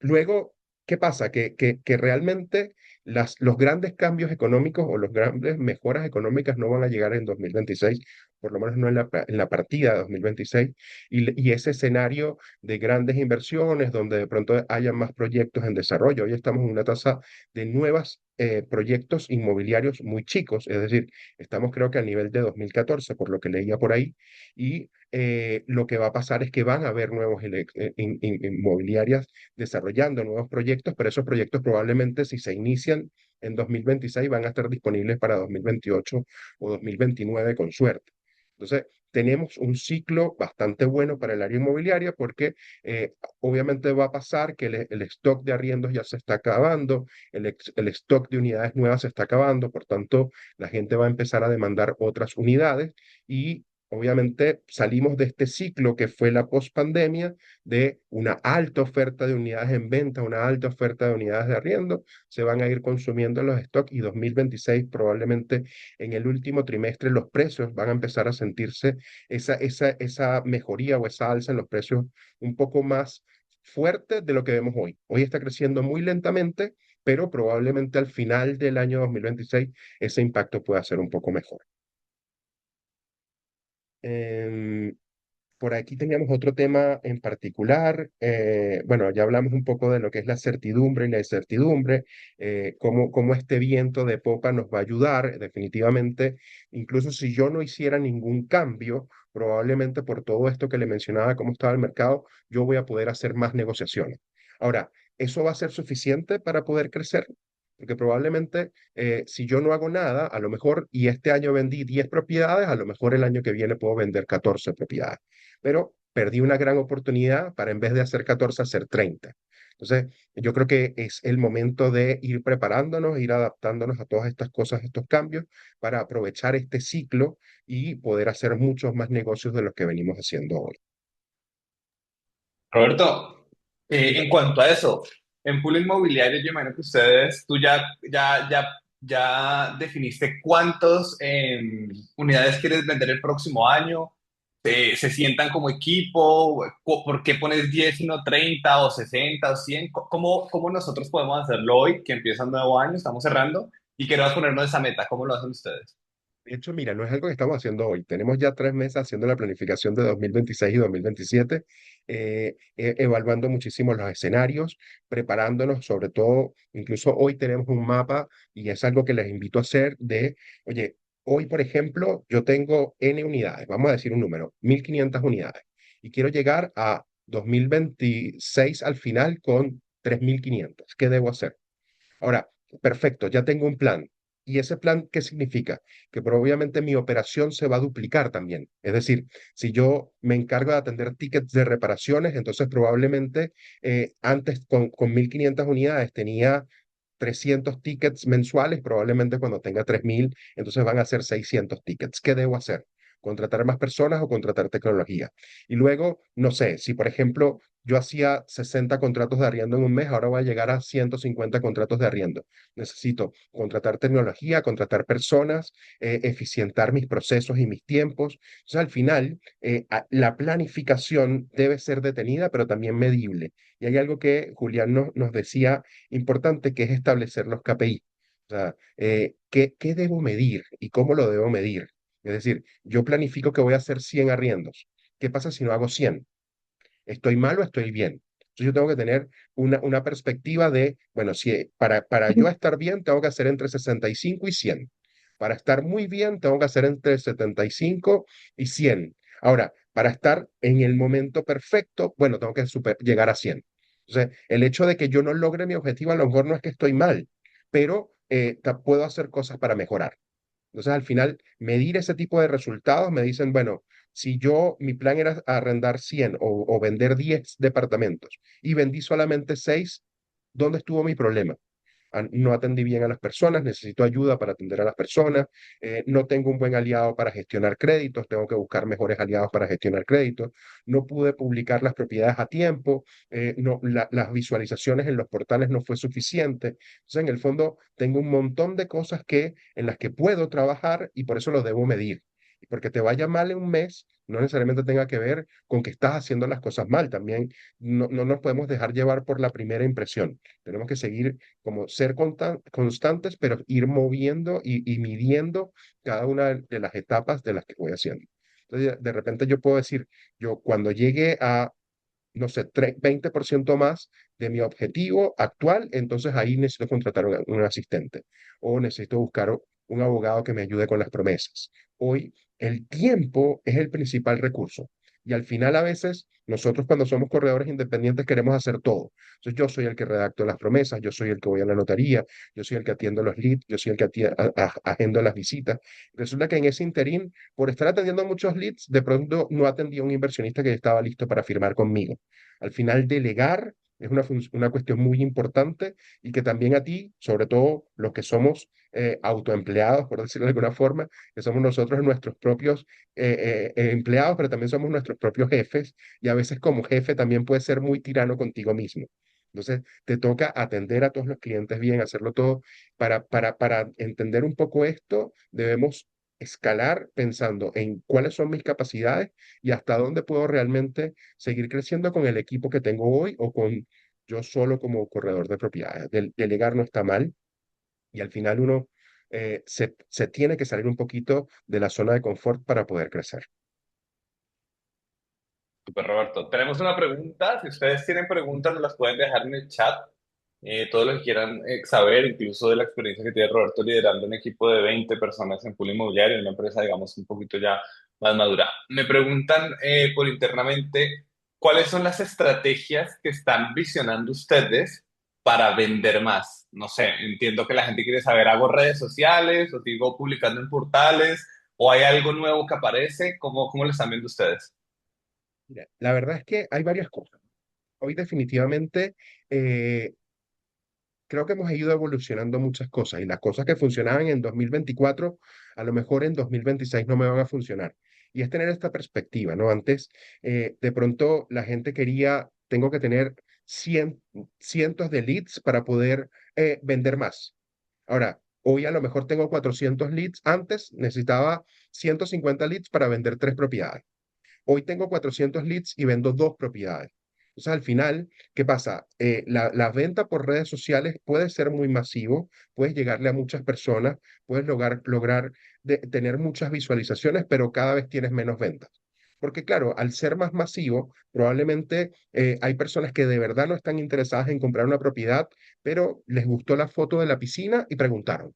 Luego, ¿qué pasa? Que realmente los grandes cambios económicos o las grandes mejoras económicas no van a llegar en 2026, por lo menos no en la partida de 2026, y ese escenario de grandes inversiones donde de pronto haya más proyectos en desarrollo. Hoy estamos en una tasa de nuevos proyectos inmobiliarios muy chicos, es decir, estamos creo que a nivel de 2014, por lo que leía por ahí, y lo que va a pasar es que van a haber nuevos inmobiliarias desarrollando nuevos proyectos, pero esos proyectos probablemente si se inician en 2026 van a estar disponibles para 2028 o 2029 con suerte. Entonces, tenemos un ciclo bastante bueno para el área inmobiliaria porque obviamente va a pasar que el stock de arriendos ya se está acabando, el stock de unidades nuevas se está acabando, por tanto, la gente va a empezar a demandar otras unidades y obviamente salimos de este ciclo que fue la pospandemia de una alta oferta de unidades en venta, una alta oferta de unidades de arriendo, se van a ir consumiendo los stocks y 2026 probablemente en el último trimestre los precios van a empezar a sentirse esa mejoría o esa alza en los precios un poco más fuerte de lo que vemos hoy. Hoy está creciendo muy lentamente, pero probablemente al final del año 2026 ese impacto pueda ser un poco mejor. Em, por aquí teníamos otro tema en particular. Bueno, ya hablamos un poco de lo que es la certidumbre y la incertidumbre, cómo este viento de popa nos va a ayudar. Definitivamente, incluso si yo no hiciera ningún cambio, probablemente por todo esto que le mencionaba, cómo estaba el mercado, yo voy a poder hacer más negociaciones. Ahora, ¿eso va a ser suficiente para poder crecer? Porque probablemente si yo no hago nada, a lo mejor, y este año vendí 10 propiedades, a lo mejor el año que viene puedo vender 14 propiedades, pero perdí una gran oportunidad para en vez de hacer 14 hacer 30. Entonces, yo creo que es el momento de ir preparándonos, ir adaptándonos a todas estas cosas, estos cambios, para aprovechar este ciclo y poder hacer muchos más negocios de los que venimos haciendo hoy. Roberto, en Dígame. cuanto a eso, en pool inmobiliario, yo imagino que ustedes, tú ya definiste cuántas unidades quieres vender el próximo año, se sientan como equipo, ¿por qué pones 10 y no 30 o 60 o 100? ¿Cómo nosotros podemos hacerlo hoy, que empieza un nuevo año, estamos cerrando, y queremos ponernos esa meta? ¿Cómo lo hacen ustedes? De hecho, mira, no es algo que estamos haciendo hoy. Tenemos ya 3 meses haciendo la planificación de 2026 y 2027, evaluando muchísimo los escenarios, preparándonos, sobre todo, incluso hoy tenemos un mapa y es algo que les invito a hacer de, oye, hoy, por ejemplo, yo tengo N unidades, vamos a decir un número, 1.500 unidades, y quiero llegar a 2026 al final con 3.500. ¿Qué debo hacer? Ahora, perfecto, ya tengo un plan. ¿Y ese plan qué significa? Que probablemente mi operación se va a duplicar también. Es decir, si yo me encargo de atender tickets de reparaciones, entonces probablemente antes con 1.500 unidades tenía 300 tickets mensuales, probablemente cuando tenga 3.000, entonces van a ser 600 tickets. ¿Qué debo hacer? ¿Contratar más personas o contratar tecnología? Y luego, no sé, si por ejemplo yo hacía 60 contratos de arriendo en un mes, ahora voy a llegar a 150 contratos de arriendo. Necesito contratar tecnología, contratar personas, eficientar mis procesos y mis tiempos. Entonces, al final, la planificación debe ser detenida, pero también medible. Y hay algo que Julián nos decía importante, que es establecer los KPI. O sea, ¿qué debo medir y cómo lo debo medir? Es decir, yo planifico que voy a hacer 100 arriendos. ¿Qué pasa si no hago 100? ¿Estoy mal o estoy bien? Entonces yo tengo que tener una perspectiva de, bueno, si para yo estar bien tengo que hacer entre 65 y 100. Para estar muy bien, tengo que hacer entre 75 y 100. Ahora, para estar en el momento perfecto, bueno, tengo que llegar a 100. Entonces, el hecho de que yo no logre mi objetivo, a lo mejor no es que estoy mal, pero puedo hacer cosas para mejorar. Entonces, al final, medir ese tipo de resultados me dicen, bueno, si mi plan era arrendar 100 o vender 10 departamentos y vendí solamente 6, ¿dónde estuvo mi problema? No atendí bien a las personas, necesito ayuda para atender a las personas, no tengo un buen aliado para gestionar créditos, tengo que buscar mejores aliados para gestionar créditos, no pude publicar las propiedades a tiempo, no, las visualizaciones en los portales no fue suficiente. Entonces, en el fondo, tengo un montón de cosas en las que puedo trabajar y por eso lo debo medir. Y porque te vaya mal en un mes, no necesariamente tenga que ver con que estás haciendo las cosas mal. También no nos podemos dejar llevar por la primera impresión. Tenemos que seguir como ser constantes, pero ir moviendo y midiendo cada una de las etapas de las que voy haciendo. Entonces, de repente yo puedo decir, yo cuando llegue a, no sé, 20% más de mi objetivo actual, entonces ahí necesito contratar un asistente o necesito buscar un abogado que me ayude con las promesas. Hoy el tiempo es el principal recurso y al final a veces nosotros cuando somos corredores independientes queremos hacer todo. Entonces yo soy el que redacto las promesas, yo soy el que voy a la notaría, yo soy el que atiendo los leads, yo soy el que agendo las visitas. Resulta que en ese interín, por estar atendiendo muchos leads, de pronto no atendí a un inversionista que estaba listo para firmar conmigo. Al final, delegar es una cuestión muy importante y que también a ti, sobre todo los que somos autoempleados, por decirlo de alguna forma, que somos nosotros nuestros propios empleados, pero también somos nuestros propios jefes y a veces como jefe también puedes ser muy tirano contigo mismo. Entonces, te toca atender a todos los clientes bien, hacerlo todo. Para entender un poco esto, debemos escalar pensando en cuáles son mis capacidades y hasta dónde puedo realmente seguir creciendo con el equipo que tengo hoy o con yo solo como corredor de propiedades. Delegar no está mal y al final uno se tiene que salir un poquito de la zona de confort para poder crecer. Super Roberto. Tenemos una pregunta. Si ustedes tienen preguntas, nos las pueden dejar en el chat. Todo lo que quieran saber, incluso de la experiencia que tiene Roberto liderando un equipo de 20 personas en pool inmobiliario, en una empresa, digamos, un poquito ya más madura. Me preguntan por internamente cuáles son las estrategias que están visionando ustedes para vender más. No sé, entiendo que la gente quiere saber, ¿hago redes sociales o sigo publicando en portales o hay algo nuevo que aparece? ¿Cómo lo están viendo ustedes? Mira, la verdad es que hay varias cosas. Hoy definitivamente eh, creo que hemos ido evolucionando muchas cosas y las cosas que funcionaban en 2024 a lo mejor en 2026 no me van a funcionar. Y es tener esta perspectiva, ¿no? Antes, de pronto la gente quería, tengo que tener cientos de leads para poder vender más. Ahora, hoy a lo mejor tengo 400 leads, antes necesitaba 150 leads para vender 3 propiedades. Hoy tengo 400 leads y vendo 2 propiedades. Entonces, al final, ¿qué pasa? La venta por redes sociales puede ser muy masivo, puedes llegarle a muchas personas, puedes lograr tener muchas visualizaciones, pero cada vez tienes menos ventas. Porque claro, al ser más masivo, probablemente hay personas que de verdad no están interesadas en comprar una propiedad, pero les gustó la foto de la piscina y preguntaron.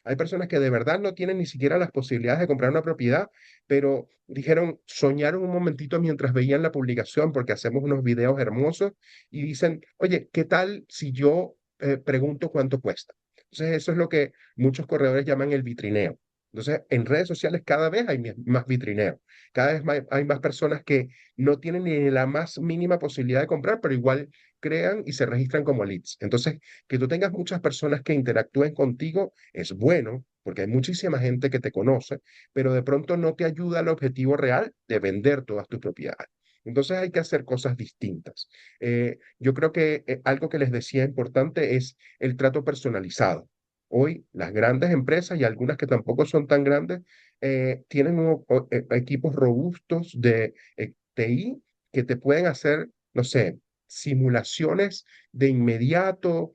Hay personas que de verdad no tienen ni siquiera las posibilidades de comprar una propiedad, pero dijeron, soñaron un momentito mientras veían la publicación, porque hacemos unos videos hermosos, y dicen, oye, ¿qué tal si yo pregunto cuánto cuesta? Entonces, eso es lo que muchos corredores llaman el vitrineo. Entonces, en redes sociales cada vez hay más vitrineo. Cada vez hay más personas que no tienen ni la más mínima posibilidad de comprar, pero igual crean y se registran como leads. Entonces, que tú tengas muchas personas que interactúen contigo es bueno, porque hay muchísima gente que te conoce, pero de pronto no te ayuda al objetivo real de vender todas tus propiedades. Entonces hay que hacer cosas distintas. Yo creo que algo que les decía importante es el trato personalizado. Hoy las grandes empresas y algunas que tampoco son tan grandes tienen equipos robustos de TI que te pueden hacer, no sé, simulaciones de inmediato,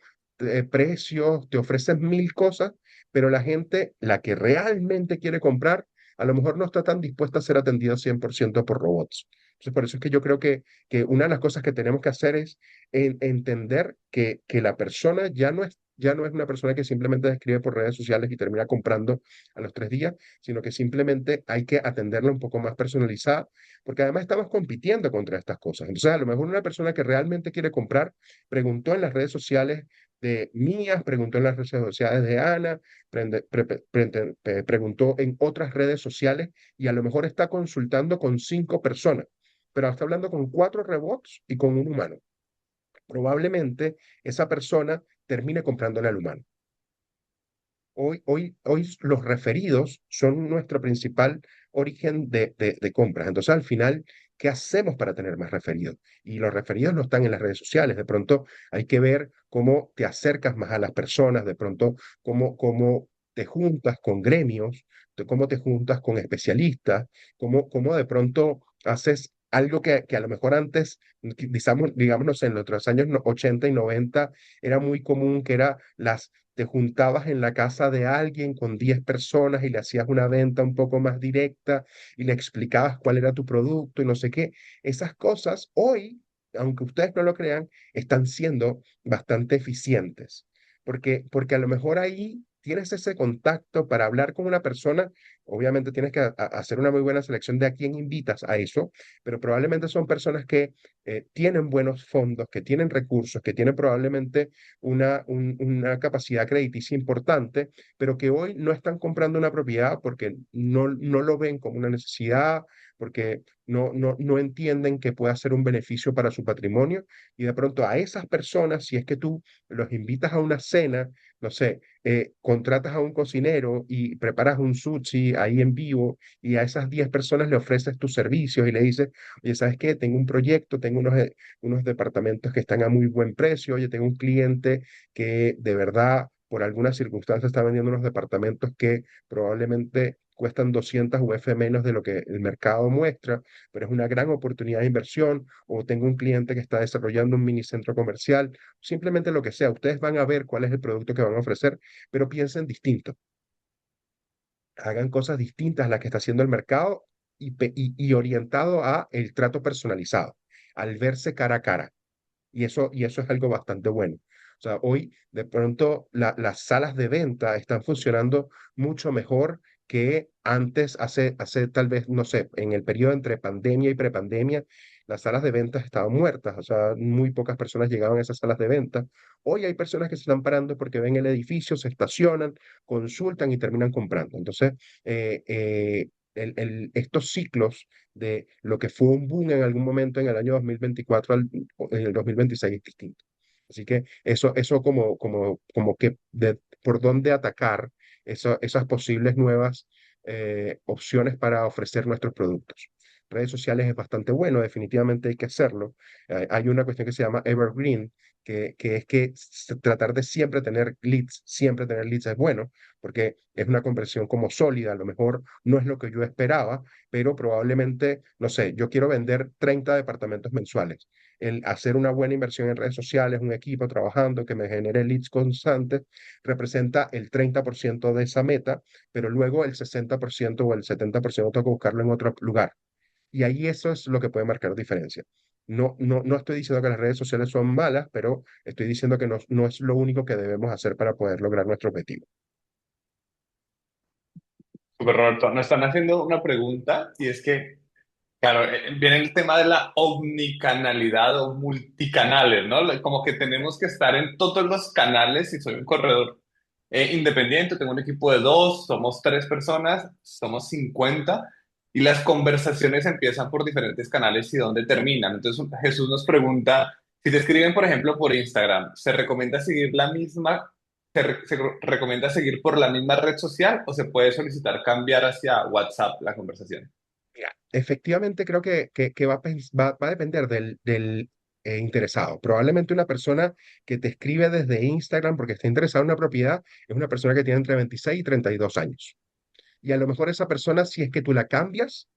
precios, te ofrecen mil cosas, pero la gente, la que realmente quiere comprar, a lo mejor no está tan dispuesta a ser atendida 100% por robots. Entonces, por eso es que yo creo que una de las cosas que tenemos que hacer es entender que la persona ya no es ya no es una persona que simplemente escribe por redes sociales y termina comprando a los 3 días, sino que simplemente hay que atenderla un poco más personalizada, porque además estamos compitiendo contra estas cosas. Entonces, a lo mejor una persona que realmente quiere comprar preguntó en las redes sociales de mías, preguntó en las redes sociales de Ana, preguntó en otras redes sociales y a lo mejor está consultando con 5 personas, pero está hablando con 4 robots y con un humano. Probablemente esa persona termine comprándole al humano. Hoy los referidos son nuestro principal origen de compras. Entonces, al final, ¿qué hacemos para tener más referidos? Y los referidos no están en las redes sociales. De pronto hay que ver cómo te acercas más a las personas, de pronto cómo te juntas con gremios, de cómo te juntas con especialistas, cómo de pronto haces algo que a lo mejor antes, digámonos en los años 80 y 90, era muy común, que era te juntabas en la casa de alguien con 10 personas y le hacías una venta un poco más directa y le explicabas cuál era tu producto y no sé qué. Esas cosas hoy, aunque ustedes no lo crean, están siendo bastante eficientes, porque a lo mejor ahí tienes ese contacto para hablar con una persona. Obviamente tienes que hacer una muy buena selección de a quién invitas a eso, pero probablemente son personas que tienen buenos fondos, que tienen recursos, que tienen probablemente una capacidad crediticia importante, pero que hoy no están comprando una propiedad porque no lo ven como una necesidad, porque no entienden que pueda ser un beneficio para su patrimonio. Y de pronto a esas personas, si es que tú los invitas a una cena, no sé, contratas a un cocinero y preparas un sushi ahí en vivo y a esas 10 personas le ofreces tus servicios y le dices, oye, ¿sabes qué? Tengo un proyecto, tengo unos departamentos que están a muy buen precio. Oye, tengo un cliente que de verdad, por algunas circunstancias, está vendiendo unos departamentos que probablemente cuestan 200 UF menos de lo que el mercado muestra, pero es una gran oportunidad de inversión. O tengo un cliente que está desarrollando un mini centro comercial, simplemente lo que sea. Ustedes van a ver cuál es el producto que van a ofrecer, pero piensen distinto, hagan cosas distintas a las que está haciendo el mercado y orientado a el trato personalizado, al verse cara a cara. Y eso es algo bastante bueno. O sea, hoy de pronto las salas de venta están funcionando mucho mejor que antes, hace tal vez, no sé, en el periodo entre pandemia y prepandemia, las salas de ventas estaban muertas. O sea, muy pocas personas llegaban a esas salas de venta. Hoy hay personas que se están parando porque ven el edificio, se estacionan, consultan y terminan comprando. Entonces, estos ciclos de lo que fue un boom en algún momento en el año 2024 en el 2026 es distinto. Así que eso como que por dónde atacar esas posibles nuevas opciones para ofrecer nuestros productos. Redes sociales es bastante bueno, definitivamente hay que hacerlo. Hay una cuestión que se llama Evergreen, que es que tratar de siempre tener leads es bueno, porque es una conversión como sólida. A lo mejor no es lo que yo esperaba, pero probablemente, no sé, yo quiero vender 30 departamentos mensuales. El hacer una buena inversión en redes sociales, un equipo trabajando que me genere leads constantes, representa el 30% de esa meta, pero luego el 60% o el 70% tengo que buscarlo en otro lugar. Y ahí eso es lo que puede marcar diferencia. No estoy diciendo que las redes sociales son malas, pero estoy diciendo que no es lo único que debemos hacer para poder lograr nuestro objetivo. Super Roberto, nos están haciendo una pregunta y es que, claro, viene el tema de la omnicanalidad o multicanales, ¿no? Como que tenemos que estar en todos los canales. Si soy un corredor independiente, tengo un equipo de dos, somos tres personas, somos 50 y las conversaciones empiezan por diferentes canales y dónde terminan. Entonces Jesús nos pregunta, si te escriben, por ejemplo, por Instagram, ¿se recomienda seguir la misma, se recomienda seguir por la misma red social o se puede solicitar cambiar hacia WhatsApp la conversación? Mira, efectivamente creo que va a depender del interesado. Probablemente una persona que te escribe desde Instagram porque está interesada en una propiedad es una persona que tiene entre 26 y 32 años. Y a lo mejor esa persona, si es que tú la cambias,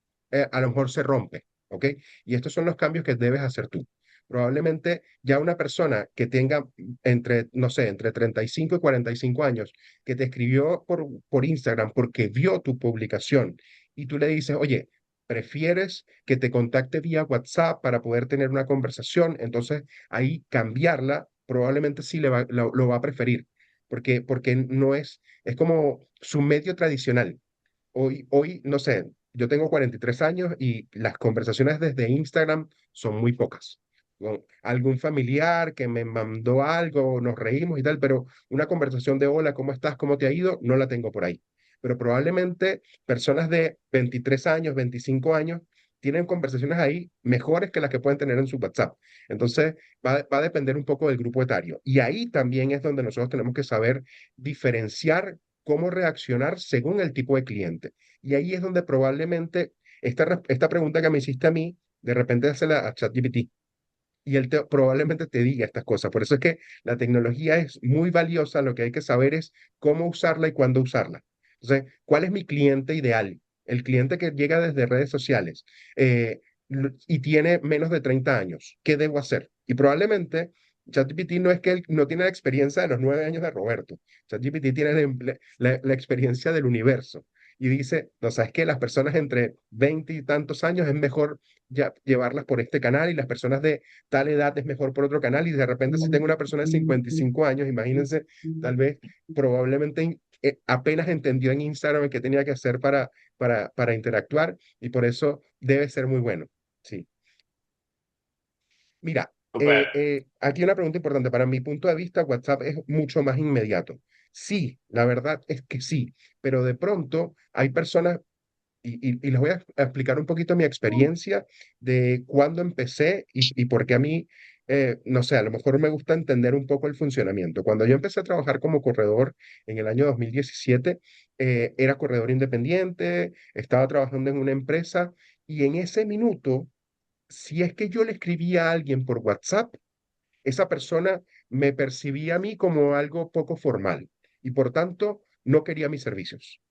a lo mejor se rompe, ¿ok? Y estos son los cambios que debes hacer tú. Probablemente ya una persona que tenga entre, no sé, entre 35 y 45 años, que te escribió por Instagram porque vio tu publicación y tú le dices, oye, ¿prefieres que te contacte vía WhatsApp para poder tener una conversación? Entonces ahí cambiarla, probablemente sí lo va a preferir. porque no es como su medio tradicional. Hoy, no sé, yo tengo 43 años y las conversaciones desde Instagram son muy pocas. Con algún familiar que me mandó algo, nos reímos y tal, pero una conversación de hola, ¿cómo estás? ¿Cómo te ha ido? No la tengo por ahí. Pero probablemente personas de 23 años, 25 años, tienen conversaciones ahí mejores que las que pueden tener en su WhatsApp. Entonces, va a depender un poco del grupo etario. Y ahí también es donde nosotros tenemos que saber diferenciar cómo reaccionar según el tipo de cliente. Y ahí es donde probablemente esta pregunta que me hiciste a mí, de repente hacerla a ChatGPT y él probablemente te diga estas cosas. Por eso es que la tecnología es muy valiosa, lo que hay que saber es cómo usarla y cuándo usarla. Entonces, ¿cuál es mi cliente ideal? El cliente que llega desde redes sociales y tiene menos de 30 años. ¿Qué debo hacer? Y probablemente ChatGPT no es que él no tiene la experiencia de los 9 años de Roberto. ChatGPT tiene la experiencia del universo. Y dice, no sabes que las personas entre 20 y tantos años es mejor ya llevarlas por este canal y las personas de tal edad es mejor por otro canal y de repente si tengo una persona de 55 años, imagínense, tal vez probablemente apenas entendió en Instagram qué tenía que hacer para interactuar y por eso debe ser muy bueno. Sí. Mira, Súper. aquí una pregunta importante. Para mi punto de vista, WhatsApp es mucho más inmediato. Sí, la verdad es que sí, pero de pronto hay personas y les voy a explicar un poquito mi experiencia de cuándo empecé y por qué a mí, no sé, a lo mejor me gusta entender un poco el funcionamiento. Cuando yo empecé a trabajar como corredor en el año 2017, era corredor independiente, estaba trabajando en una empresa y en ese minuto, si es que yo le escribía a alguien por WhatsApp, esa persona me percibía a mí como algo poco formal y por tanto no quería mis servicios.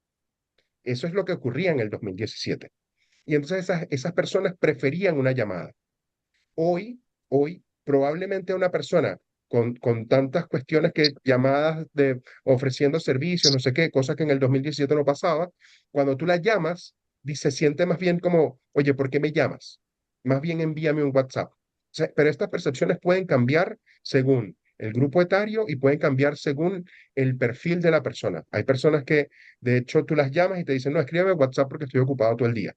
Eso es lo que ocurría en el 2017. Y entonces esas personas preferían una llamada. Hoy, probablemente una persona con tantas cuestiones que llamadas de ofreciendo servicios, no sé qué, cosas que en el 2017 no pasaba, cuando tú la llamas, se siente más bien como, oye, ¿por qué me llamas? Más bien envíame un WhatsApp. Pero estas percepciones pueden cambiar según el grupo etario y pueden cambiar según el perfil de la persona. Hay personas que, de hecho, tú las llamas y te dicen, no, escríbeme WhatsApp porque estoy ocupado todo el día.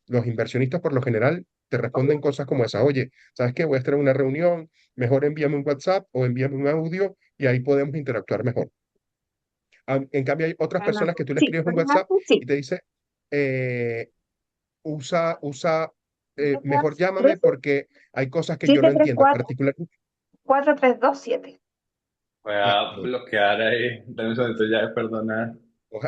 Los inversionistas por lo general te responden cosas como esa, oye, ¿sabes qué? Voy a estar en una reunión, mejor envíame un WhatsApp o envíame un audio y ahí podemos interactuar mejor. En cambio, hay otras Bueno, personas que tú le sí, escribes un por una WhatsApp parte y sí. te dice, eh, usa, mejor llámame 13, porque hay cosas que yo no entiendo. 734 4327. Voy Ya, a bloquear ahí. Dame un segundo, ya, perdona.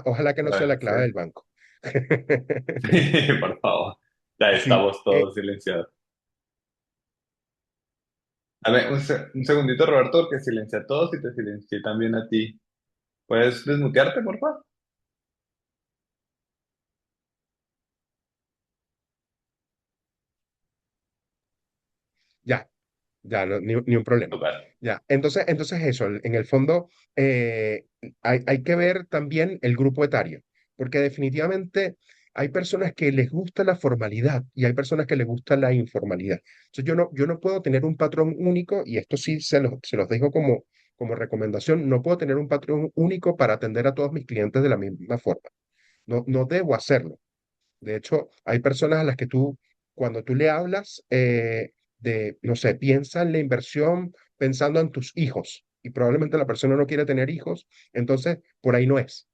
ojalá que no A sea la ver, sí. clave del banco. Sí, por favor. Ya Sí, estamos todos silenciados. Dame un segundito, Roberto, porque silencié a todos y te silencié también a ti. ¿Puedes desmutearte, por favor? ya. Ya, ni un problema. Súper. Ya, entonces eso, en el fondo hay que ver también el grupo etario, porque definitivamente hay personas que les gusta la formalidad y hay personas que les gusta la informalidad. Entonces yo no puedo tener un patrón único, y esto sí se los dejo como recomendación, no puedo tener un patrón único para atender a todos mis clientes de la misma forma. No debo hacerlo. De hecho, hay personas a las que cuando tú le hablas no sé, piensa en la inversión pensando en tus hijos y probablemente la persona no quiere tener hijos, entonces por ahí no es.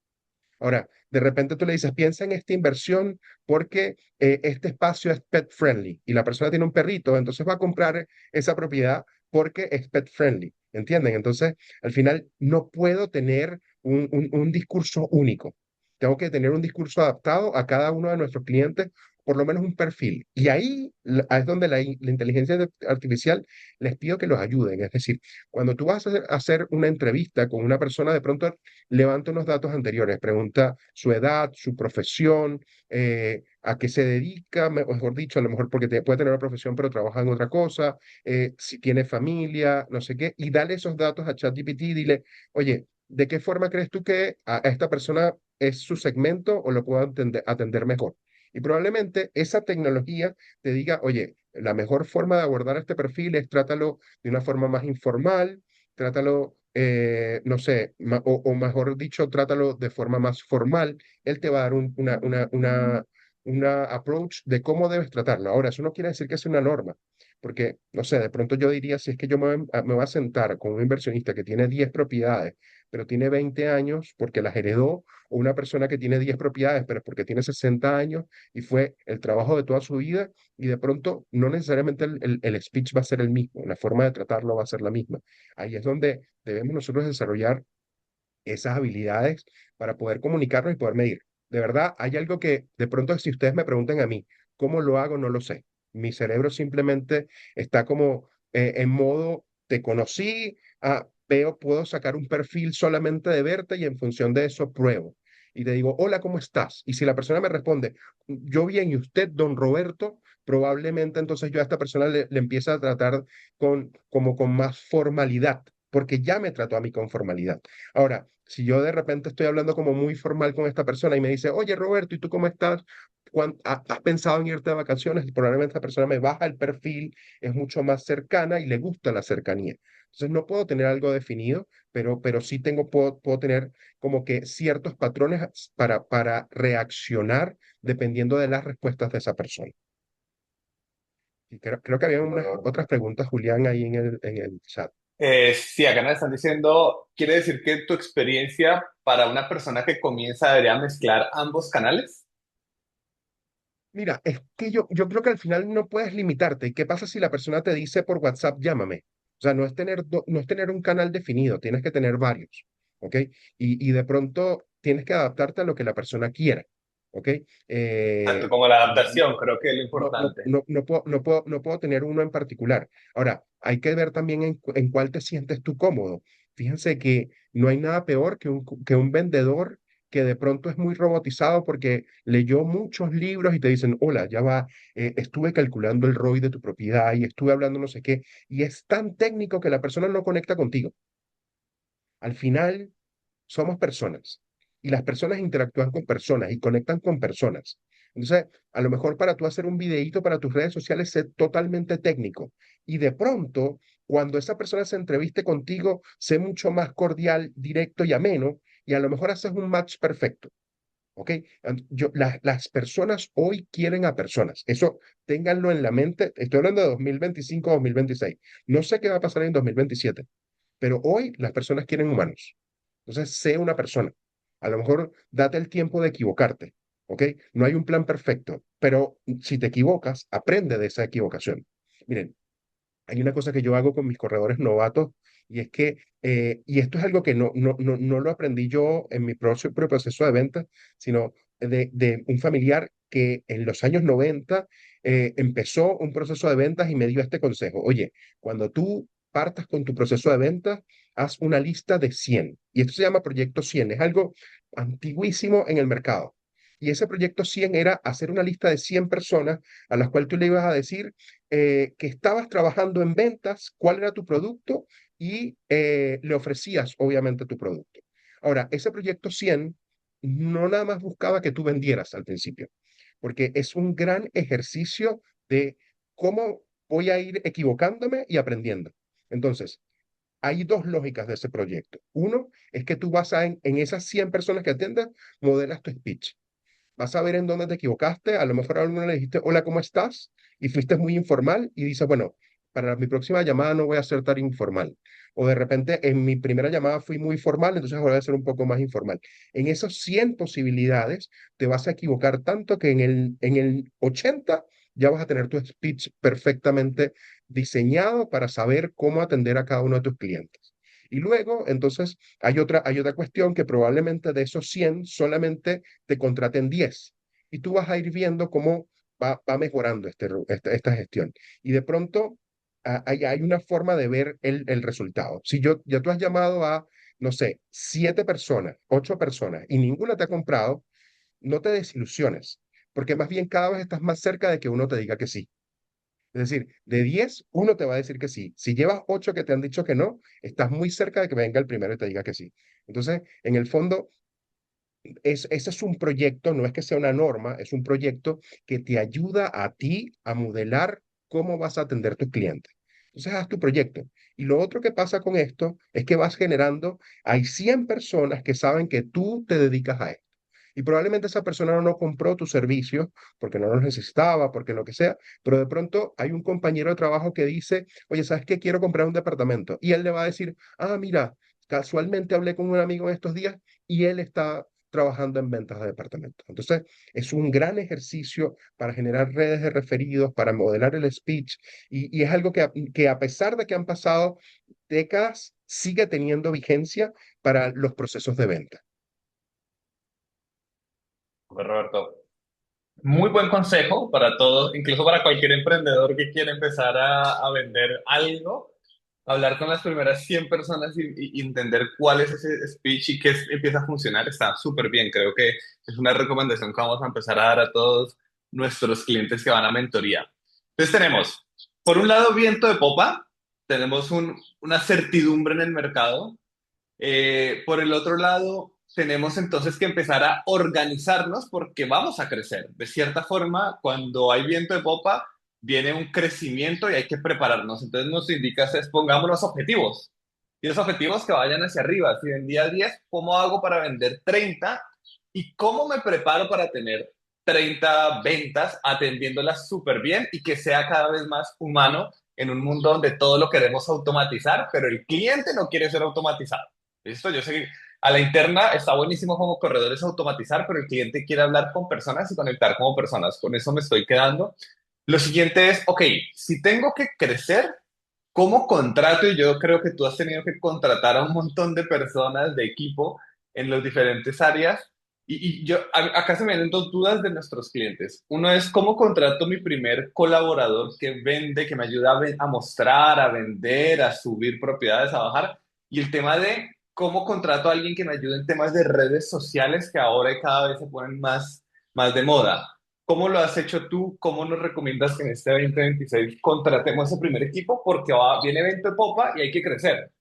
Ahora, de repente tú le dices, piensa en esta inversión porque este espacio es pet friendly y la persona tiene un perrito, entonces va a comprar esa propiedad porque es pet friendly, ¿entienden? Entonces, al final no puedo tener un discurso único. Tengo que tener un discurso adaptado a cada uno de nuestros clientes, por lo menos un perfil. Y ahí es donde la inteligencia artificial les pido que los ayuden. Es decir, cuando tú vas a hacer una entrevista con una persona, de pronto levanta unos datos anteriores, pregunta su edad, su profesión, a qué se dedica, mejor dicho, a lo mejor porque puede tener una profesión pero trabaja en otra cosa, si tiene familia, no sé qué, y dale esos datos a ChatGPT y dile, oye, ¿de qué forma crees tú que a esta persona es su segmento o lo puedo atender mejor? Y probablemente esa tecnología te diga, oye, la mejor forma de abordar este perfil es trátalo de una forma más informal, trátalo no sé, o mejor dicho, trátalo de forma más formal, él te va a dar una approach de cómo debes tratarlo. Ahora, eso no quiere decir que sea una norma, porque, no sé, de pronto yo diría, si es que yo me voy a sentar con un inversionista que tiene 10 propiedades, pero tiene 20 años porque las heredó, o una persona que tiene 10 propiedades, pero porque tiene 60 años y fue el trabajo de toda su vida, y de pronto no necesariamente el speech va a ser el mismo, la forma de tratarlo va a ser la misma. Ahí es donde debemos nosotros desarrollar esas habilidades para poder comunicarnos y poder medir. De verdad, hay algo que de pronto si ustedes me preguntan a mí, ¿cómo lo hago? No lo sé. Mi cerebro simplemente está como en modo, te conocí, veo, puedo sacar un perfil solamente de verte y en función de eso pruebo. Y te digo, hola, ¿cómo estás? Y si la persona me responde, yo bien, ¿y usted, don Roberto? Probablemente entonces yo a esta persona le empiezo a tratar como con más formalidad, porque ya me trató a mí con formalidad. Ahora, si yo de repente estoy hablando como muy formal con esta persona y me dice, oye Roberto, ¿y tú cómo estás? ¿Has pensado en irte de vacaciones? Y probablemente esta persona me baja el perfil, es mucho más cercana y le gusta la cercanía. Entonces no puedo tener algo definido, pero sí puedo tener como que ciertos patrones para reaccionar dependiendo de las respuestas de esa persona. Y creo que había unas Bueno, otras preguntas, Julián, ahí en el chat. sí, acá nos están diciendo, ¿quiere decir que tu experiencia para una persona que comienza debería mezclar ambos canales? Mira, es que yo creo que al final no puedes limitarte. ¿Y qué pasa si la persona te dice por WhatsApp, llámame? O sea, no es tener un canal definido, tienes que tener varios, ¿ok? Y de pronto tienes que adaptarte a lo que la persona quiera, ¿ok? Tanto como la No, adaptación, creo que es lo importante. no puedo tener uno en particular. Ahora, hay que ver también en cuál te sientes tú cómodo. Fíjense que no hay nada peor que un vendedor que de pronto es muy robotizado porque leyó muchos libros y te dicen, hola, ya va, estuve calculando el ROI de tu propiedad y estuve hablando no sé qué, y es tan técnico que la persona no conecta contigo. Al final, somos personas y las personas interactúan con personas y conectan con personas. Entonces, a lo mejor para tú hacer un videíto para tus redes sociales es totalmente técnico y de pronto, cuando esa persona se entreviste contigo, sé mucho más cordial, directo y ameno y a lo mejor haces un match perfecto. ¿Ok? Las personas hoy quieren a personas. Eso ténganlo en la mente. Estoy hablando de 2025, 2026. No sé qué va a pasar en 2027, pero hoy las personas quieren humanos. Entonces, sé una persona. A lo mejor date el tiempo de equivocarte, ¿ok? No hay un plan perfecto, pero si te equivocas, aprende de esa equivocación. Miren, hay una cosa que yo hago con mis corredores novatos y es que, y esto es algo que no lo aprendí yo en mi propio proceso de venta, sino de un familiar que en los años 90 empezó un proceso de ventas y me dio este consejo. Oye, cuando tú partas con tu proceso de ventas, haz una lista de 100. Y esto se llama Proyecto 100. Es algo antiguísimo en el mercado. Y ese Proyecto 100 era hacer una lista de 100 personas a las cuales tú le ibas a decir que estabas trabajando en ventas, cuál era tu producto y le ofrecías, obviamente, tu producto. Ahora, ese proyecto 100 no nada más buscaba que tú vendieras al principio, porque es un gran ejercicio de cómo voy a ir equivocándome y aprendiendo. Entonces, hay dos lógicas de ese proyecto. Uno es que tú vas en esas 100 personas que atiendas, modelas tu speech. Vas a ver en dónde te equivocaste. A lo mejor a alguno le dijiste, hola, ¿cómo estás? Y fuiste muy informal y dices, bueno, para mi próxima llamada no voy a ser tan informal. O de repente en mi primera llamada fui muy formal, entonces voy a ser un poco más informal. En esas 100 posibilidades te vas a equivocar tanto que en el 80 ya vas a tener tu speech perfectamente diseñado para saber cómo atender a cada uno de tus clientes. Y luego, entonces, hay otra cuestión que probablemente de esos 100 solamente te contraten 10 y tú vas a ir viendo cómo va mejorando esta gestión. Y de pronto hay una forma de ver el resultado. Si ya tú has llamado a, no sé, 7 personas, 8 personas y ninguna te ha comprado, no te desilusiones, porque más bien cada vez estás más cerca de que uno te diga que sí. Es decir, de 10 uno te va a decir que sí. Si llevas 8 que te han dicho que no, estás muy cerca de que venga el primero y te diga que sí. Entonces, en el fondo, ese es un proyecto, no es que sea una norma, es un proyecto que te ayuda a ti a modelar cómo vas a atender a tus clientes. Entonces haz tu proyecto. Y lo otro que pasa con esto es que vas generando, hay 100 personas que saben que tú te dedicas a esto. Y probablemente esa persona no compró tu servicio porque no los necesitaba, porque lo que sea, pero de pronto hay un compañero de trabajo que dice, oye, ¿sabes qué? Quiero comprar un departamento. Y él le va a decir, ah, mira, casualmente hablé con un amigo en estos días y él está trabajando en ventas de departamentos. Entonces, es un gran ejercicio para generar redes de referidos, para modelar el speech, y es algo que a pesar de que han pasado décadas, sigue teniendo vigencia para los procesos de venta. Pues, Roberto, muy buen consejo para todos, incluso para cualquier emprendedor que quiera empezar a vender algo. Hablar con las primeras 100 personas y entender cuál es ese speech y qué empieza a funcionar está súper bien. Creo que es una recomendación que vamos a empezar a dar a todos nuestros clientes que van a mentoría. Entonces tenemos, por un lado, viento de popa, tenemos una certidumbre en el mercado. Por el otro lado, tenemos entonces que empezar a organizarnos porque vamos a crecer. De cierta forma, cuando hay viento de popa, viene un crecimiento y hay que prepararnos. Entonces nos indica es pongámonos objetivos. Y los objetivos que vayan hacia arriba. Si vendía 10, ¿cómo hago para vender 30? ¿Y cómo me preparo para tener 30 ventas atendiéndolas súper bien y que sea cada vez más humano en un mundo donde todo lo queremos automatizar, pero el cliente no quiere ser automatizado? Listo, yo sé que a la interna está buenísimo como corredores automatizar, pero el cliente quiere hablar con personas y conectar como personas. Con eso me estoy quedando. Lo siguiente es, ok, si tengo que crecer, ¿cómo contrato? Y yo creo que tú has tenido que contratar a un montón de personas, de equipo, en las diferentes áreas. Acá se me vienen dos dudas de nuestros clientes. Uno es, ¿cómo contrato mi primer colaborador que vende, que me ayuda a mostrar, a vender, a subir propiedades, a bajar? Y el tema de cómo contrato a alguien que me ayude en temas de redes sociales que ahora y cada vez se ponen más de moda. ¿Cómo lo has hecho tú? ¿Cómo nos recomiendas que en este 2026 contratemos ese primer equipo? Porque viene evento de popa y hay que crecer.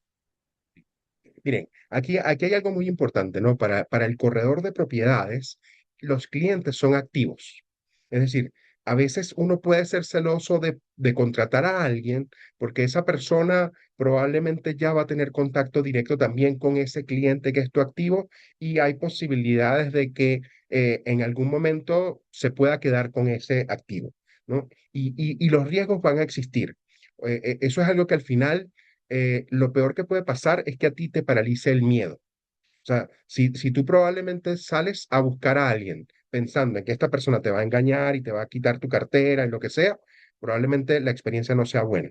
Miren, aquí hay algo muy importante, ¿no? Para el corredor de propiedades, los clientes son activos. Es decir, a veces uno puede ser celoso de contratar a alguien porque esa persona probablemente ya va a tener contacto directo también con ese cliente que es tu activo y hay posibilidades de que en algún momento se pueda quedar con ese activo, ¿no? Y los riesgos van a existir. Eso es algo que al final lo peor que puede pasar es que a ti te paralice el miedo. O sea, si tú probablemente sales a buscar a alguien pensando en que esta persona te va a engañar y te va a quitar tu cartera y lo que sea, probablemente la experiencia no sea buena.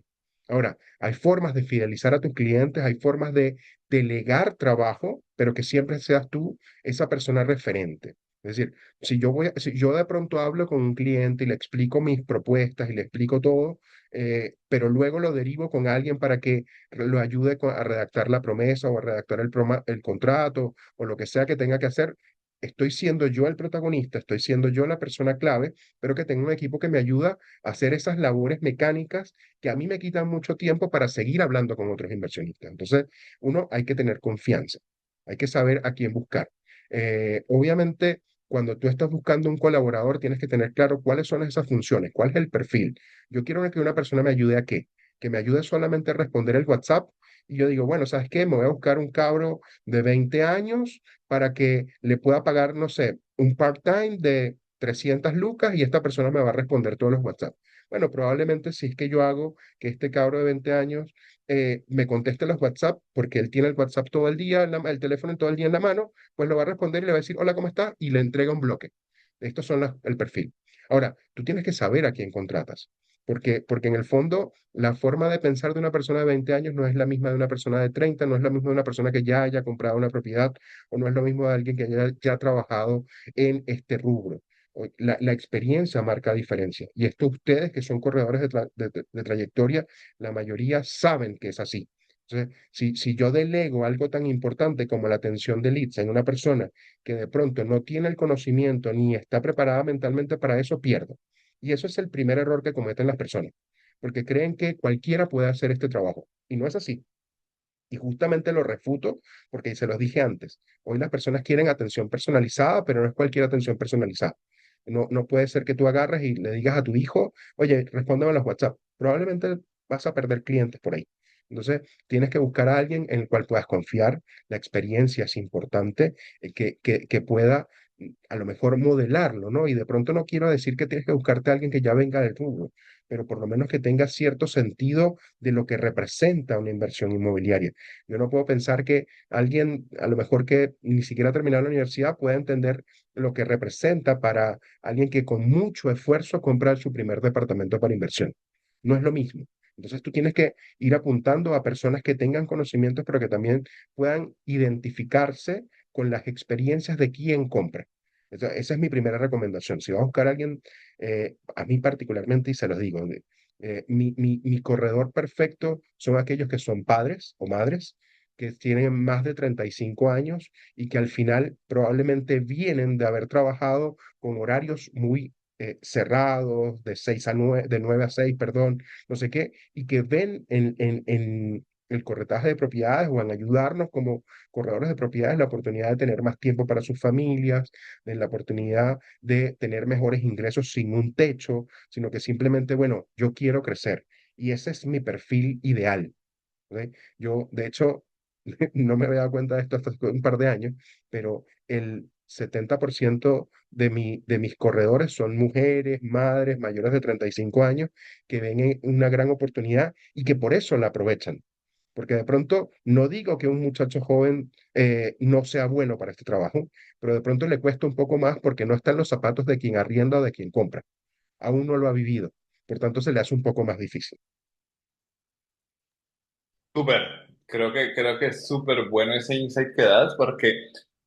Ahora, hay formas de fidelizar a tus clientes, hay formas de delegar trabajo, pero que siempre seas tú esa persona referente. Es decir, si yo de pronto hablo con un cliente y le explico mis propuestas y le explico todo, pero luego lo derivo con alguien para que lo ayude a redactar la promesa o a redactar el contrato o lo que sea que tenga que hacer, estoy siendo yo el protagonista, estoy siendo yo la persona clave, pero que tengo un equipo que me ayuda a hacer esas labores mecánicas que a mí me quitan mucho tiempo para seguir hablando con otros inversionistas. Entonces, uno hay que tener confianza, hay que saber a quién buscar. Obviamente, cuando tú estás buscando un colaborador, tienes que tener claro cuáles son esas funciones, cuál es el perfil. Yo quiero que una persona me ayude a qué, que me ayude solamente a responder el WhatsApp. Y yo digo, bueno, ¿sabes qué? Me voy a buscar un cabro de 20 años para que le pueda pagar, no sé, un part-time de 300 lucas y esta persona me va a responder todos los WhatsApp. Bueno, probablemente si es que yo hago que este cabro de 20 años me conteste los WhatsApp, porque él tiene el WhatsApp todo el día, el teléfono todo el día en la mano, pues lo va a responder y le va a decir, hola, ¿cómo está? Y le entrega un bloque. Estos son el perfil. Ahora, tú tienes que saber a quién contratas. Porque en el fondo la forma de pensar de una persona de 20 años no es la misma de una persona de 30, no es la misma de una persona que ya haya comprado una propiedad o no es lo mismo de alguien que ya ha trabajado en este rubro. La experiencia marca diferencia. Y esto ustedes que son corredores de trayectoria, la mayoría saben que es así. Entonces, si yo delego algo tan importante como la atención de leads en una persona que de pronto no tiene el conocimiento ni está preparada mentalmente para eso, pierdo. Y eso es el primer error que cometen las personas, porque creen que cualquiera puede hacer este trabajo. Y no es así. Y justamente lo refuto porque se los dije antes. Hoy las personas quieren atención personalizada, pero no es cualquier atención personalizada. No puede ser que tú agarres y le digas a tu hijo, oye, respóndeme a los WhatsApp. Probablemente vas a perder clientes por ahí. Entonces, tienes que buscar a alguien en el cual puedas confiar. La experiencia es importante, que pueda a lo mejor modelarlo, ¿no? Y de pronto no quiero decir que tienes que buscarte a alguien que ya venga del rubro, pero por lo menos que tenga cierto sentido de lo que representa una inversión inmobiliaria. Yo no puedo pensar que alguien, a lo mejor que ni siquiera ha terminado la universidad, pueda entender lo que representa para alguien que con mucho esfuerzo compra su primer departamento para inversión. No es lo mismo. Entonces tú tienes que ir apuntando a personas que tengan conocimientos, pero que también puedan identificarse con las experiencias de quien compra. Esa es mi primera recomendación. Si vas a buscar a alguien, a mí particularmente, y se los digo, mi corredor perfecto son aquellos que son padres o madres que tienen más de 35 años y que al final probablemente vienen de haber trabajado con horarios muy cerrados, de 6 a 9, de 9 a 6, perdón, no sé qué, y que ven en el corretaje de propiedades o en ayudarnos como corredores de propiedades la oportunidad de tener más tiempo para sus familias, de la oportunidad de tener mejores ingresos sin un techo, sino que simplemente, bueno, yo quiero crecer. Y ese es mi perfil ideal. ¿Ok? Yo, de hecho, no me había dado cuenta de esto hasta un par de años, pero el 70% de mis corredores son mujeres, madres mayores de 35 años que ven una gran oportunidad y que por eso la aprovechan. Porque de pronto no digo que un muchacho joven no sea bueno para este trabajo, pero de pronto le cuesta un poco más porque no está en los zapatos de quien arrienda o de quien compra. Aún no lo ha vivido. Por tanto, se le hace un poco más difícil. Súper, creo que es súper bueno ese insight que das porque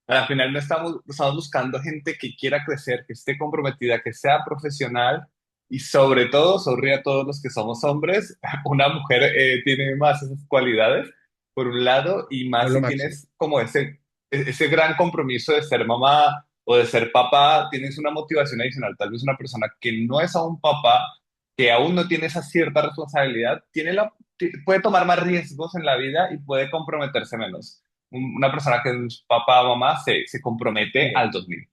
al final no estamos buscando gente que quiera crecer, que esté comprometida, que sea profesional y sobre todo, sobre a todos los que somos hombres, una mujer tiene más esas cualidades, por un lado, y Es más lo si máximo. tienes como ese gran compromiso de ser mamá o de ser papá, tienes una motivación adicional. Tal vez una persona que no es aún papá, que aún no tiene esa cierta responsabilidad, puede tomar más riesgos en la vida y puede comprometerse menos. Una persona que es papá o mamá se compromete Mire, al 2000.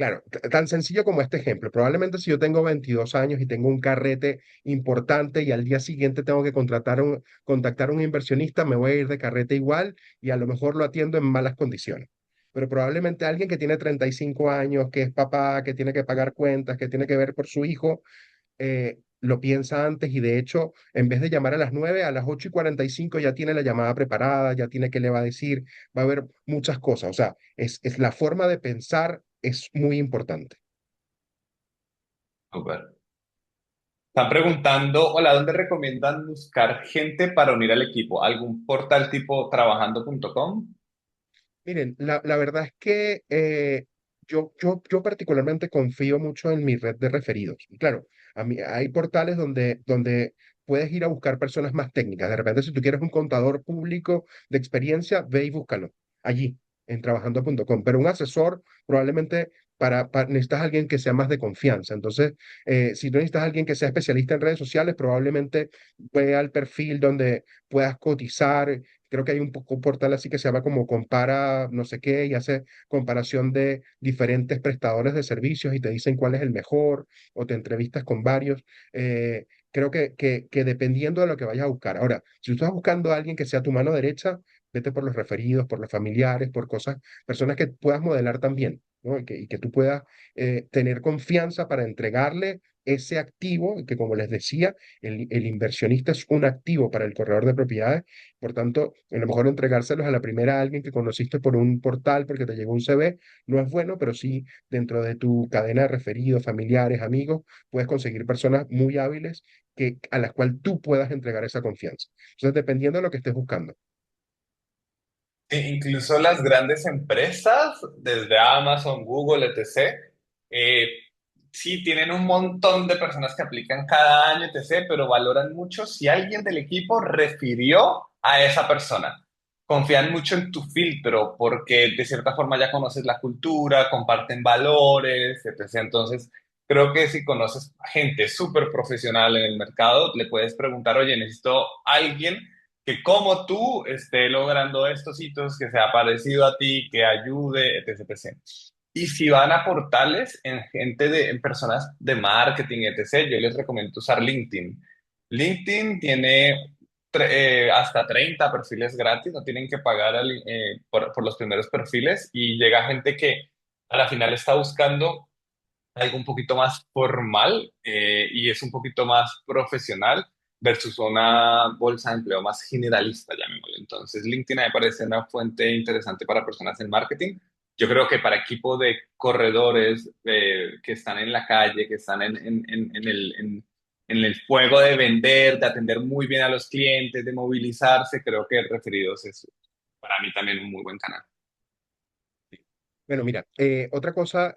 claro, tan sencillo como este ejemplo. Probablemente si yo tengo 22 años y tengo un carrete importante y al día siguiente tengo que contactar a un inversionista, me voy a ir de carrete igual y a lo mejor lo atiendo en malas condiciones. Pero probablemente alguien que tiene 35 años, que es papá, que tiene que pagar cuentas, que tiene que ver por su hijo, lo piensa antes y de hecho, en vez de llamar a las 9 a las 8:45 ya tiene la llamada preparada, ya tiene qué le va a decir, va a haber muchas cosas. O sea, es la forma de pensar es muy importante. Súper. Están preguntando, hola, ¿dónde recomiendan buscar gente para unir al equipo? ¿Algún portal tipo trabajando.com? Miren, la verdad es que yo particularmente confío mucho en mi red de referidos. Y claro, a mí, hay portales donde puedes ir a buscar personas más técnicas. De repente, si tú quieres un contador público de experiencia, ve y búscalo allí, en trabajando.com. Pero un asesor, probablemente necesitas alguien que sea más de confianza. Entonces, si tú necesitas alguien que sea especialista en redes sociales, probablemente ve al perfil donde puedas cotizar. Creo que hay un portal así que se llama como Compara, no sé qué, y hace comparación de diferentes prestadores de servicios y te dicen cuál es el mejor, o te entrevistas con varios. Creo que dependiendo de lo que vayas a buscar. Ahora, si tú estás buscando a alguien que sea tu mano derecha, vete por los referidos, por los familiares, por cosas, personas que puedas modelar también, ¿no? Y que tú puedas tener confianza para entregarle ese activo, que como les decía, el inversionista es un activo para el corredor de propiedades. Por tanto, a lo mejor entregárselos a la primera a alguien que conociste por un portal porque te llegó un CV no es bueno, pero sí dentro de tu cadena de referidos, familiares, amigos, puedes conseguir personas muy hábiles a las cuales tú puedas entregar esa confianza. Entonces, dependiendo de lo que estés buscando. Incluso las grandes empresas, desde Amazon, Google, etc., eh, sí tienen un montón de personas que aplican cada año, etc., pero valoran mucho si alguien del equipo refirió a esa persona. Confían mucho en tu filtro porque de cierta forma ya conoces la cultura, comparten valores, etc. Entonces, creo que si conoces gente súper profesional en el mercado, le puedes preguntar, oye, necesito alguien que como tú esté logrando estos hitos, que sea parecido a ti, que ayude, etc, etc. Y si van a portales en personas de marketing, etc., yo les recomiendo usar LinkedIn. LinkedIn tiene hasta 30 perfiles gratis, no tienen que pagar por los primeros perfiles y llega gente que a la final está buscando algo un poquito más formal y es un poquito más profesional versus una bolsa de empleo más generalista, llamémoslo. Entonces, LinkedIn me parece una fuente interesante para personas en marketing. Yo creo que para equipo de corredores que están en la calle, que están en el fuego de vender, de atender muy bien a los clientes, de movilizarse, creo que Referidos es para mí también un muy buen canal. Bueno, mira, otra cosa,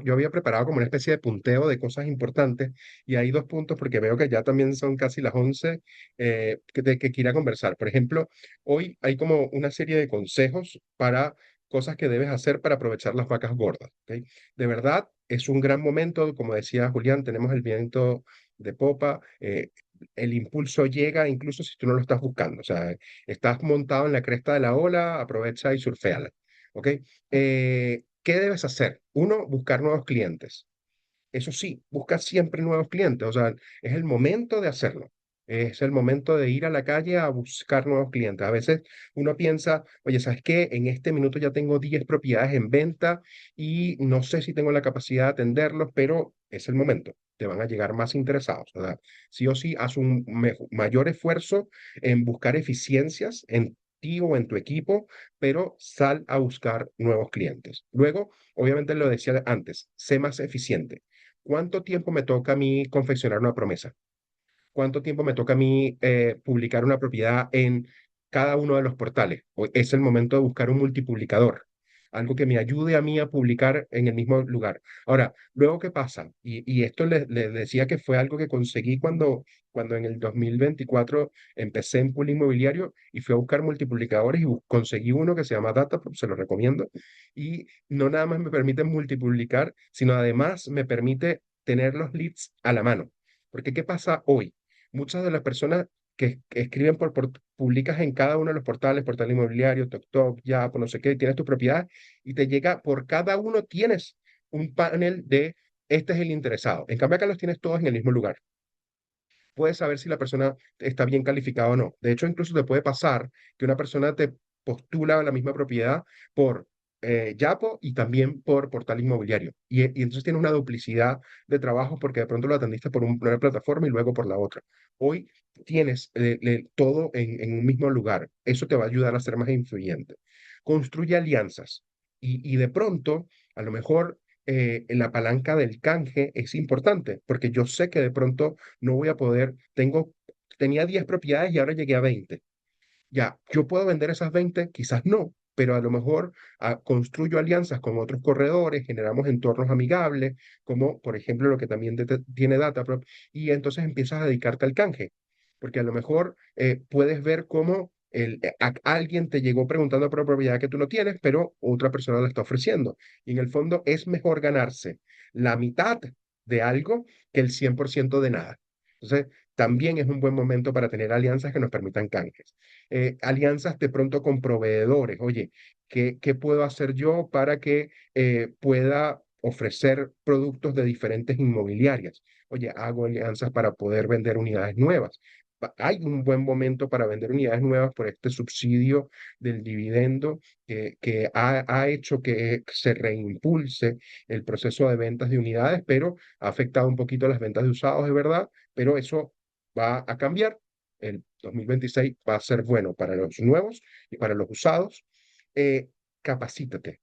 yo había preparado como una especie de punteo de cosas importantes y hay dos puntos porque veo que ya también son casi las 11 de que quiera conversar. Por ejemplo, hoy hay como una serie de consejos para cosas que debes hacer para aprovechar las vacas gordas. ¿Ok? De verdad, es un gran momento, como decía Julián, tenemos el viento de popa, el impulso llega incluso si tú no lo estás buscando. O sea, estás montado en la cresta de la ola, aprovecha y surféala. ¿Ok? ¿Qué debes hacer? Uno, buscar nuevos clientes. Eso sí, busca siempre nuevos clientes, o sea, es el momento de hacerlo. Es el momento de ir a la calle a buscar nuevos clientes. A veces uno piensa, oye, ¿sabes qué? En este minuto ya tengo 10 propiedades en venta y no sé si tengo la capacidad de atenderlos, pero es el momento. Te van a llegar más interesados. O sea, sí o sí, haz un mayor esfuerzo en buscar eficiencias en ti o en tu equipo, pero sal a buscar nuevos clientes. Luego, obviamente lo decía antes, sé más eficiente. ¿Cuánto tiempo me toca a mí confeccionar una promesa? ¿Cuánto tiempo me toca a mí publicar una propiedad en cada uno de los portales? Es el momento de buscar un multipublicador, algo que me ayude a mí a publicar en el mismo lugar. Ahora, luego, ¿qué pasa? Y esto les decía que fue algo que conseguí cuando en el 2024 empecé en pool inmobiliario y fui a buscar multipublicadores y conseguí uno que se llama Dataprop, se lo recomiendo. Y no nada más me permite multipublicar, sino además me permite tener los leads a la mano. Porque ¿qué pasa hoy? Muchas de las personas que escriben publicas en cada uno de los portales, portal inmobiliario, TokTok, Yapo, no sé qué, tienes tu propiedad y te llega por cada uno tienes un panel de este es el interesado. En cambio acá los tienes todos en el mismo lugar. Puedes saber si la persona está bien calificada o no. De hecho, incluso te puede pasar que una persona te postula la misma propiedad por Yapo y también por portal inmobiliario. Y entonces tienes una duplicidad de trabajo porque de pronto lo atendiste por una plataforma y luego por la otra. Hoy tienes todo en un mismo lugar. Eso te va a ayudar a ser más influyente. Construye alianzas y de pronto, a lo mejor en la palanca del canje es importante porque yo sé que de pronto no voy a poder, tenía 10 propiedades y ahora llegué a 20. Ya, yo puedo vender esas 20, quizás no, pero a lo mejor construyo alianzas con otros corredores, generamos entornos amigables, como por ejemplo lo que también tiene Dataprop, y entonces empiezas a dedicarte al canje, porque a lo mejor puedes ver cómo alguien te llegó preguntando por una propiedad que tú no tienes, pero otra persona la está ofreciendo. Y en el fondo es mejor ganarse la mitad de algo que el 100% de nada. Entonces, también es un buen momento para tener alianzas que nos permitan canjes. Alianzas de pronto con proveedores. Oye, ¿qué puedo hacer yo para que pueda ofrecer productos de diferentes inmobiliarias? Oye, hago alianzas para poder vender unidades nuevas. Hay un buen momento para vender unidades nuevas por este subsidio del dividendo que ha hecho que se reimpulse el proceso de ventas de unidades, pero ha afectado un poquito las ventas de usados, de verdad, pero eso va a cambiar. El 2026 va a ser bueno para los nuevos y para los usados. Eh, Capacítate,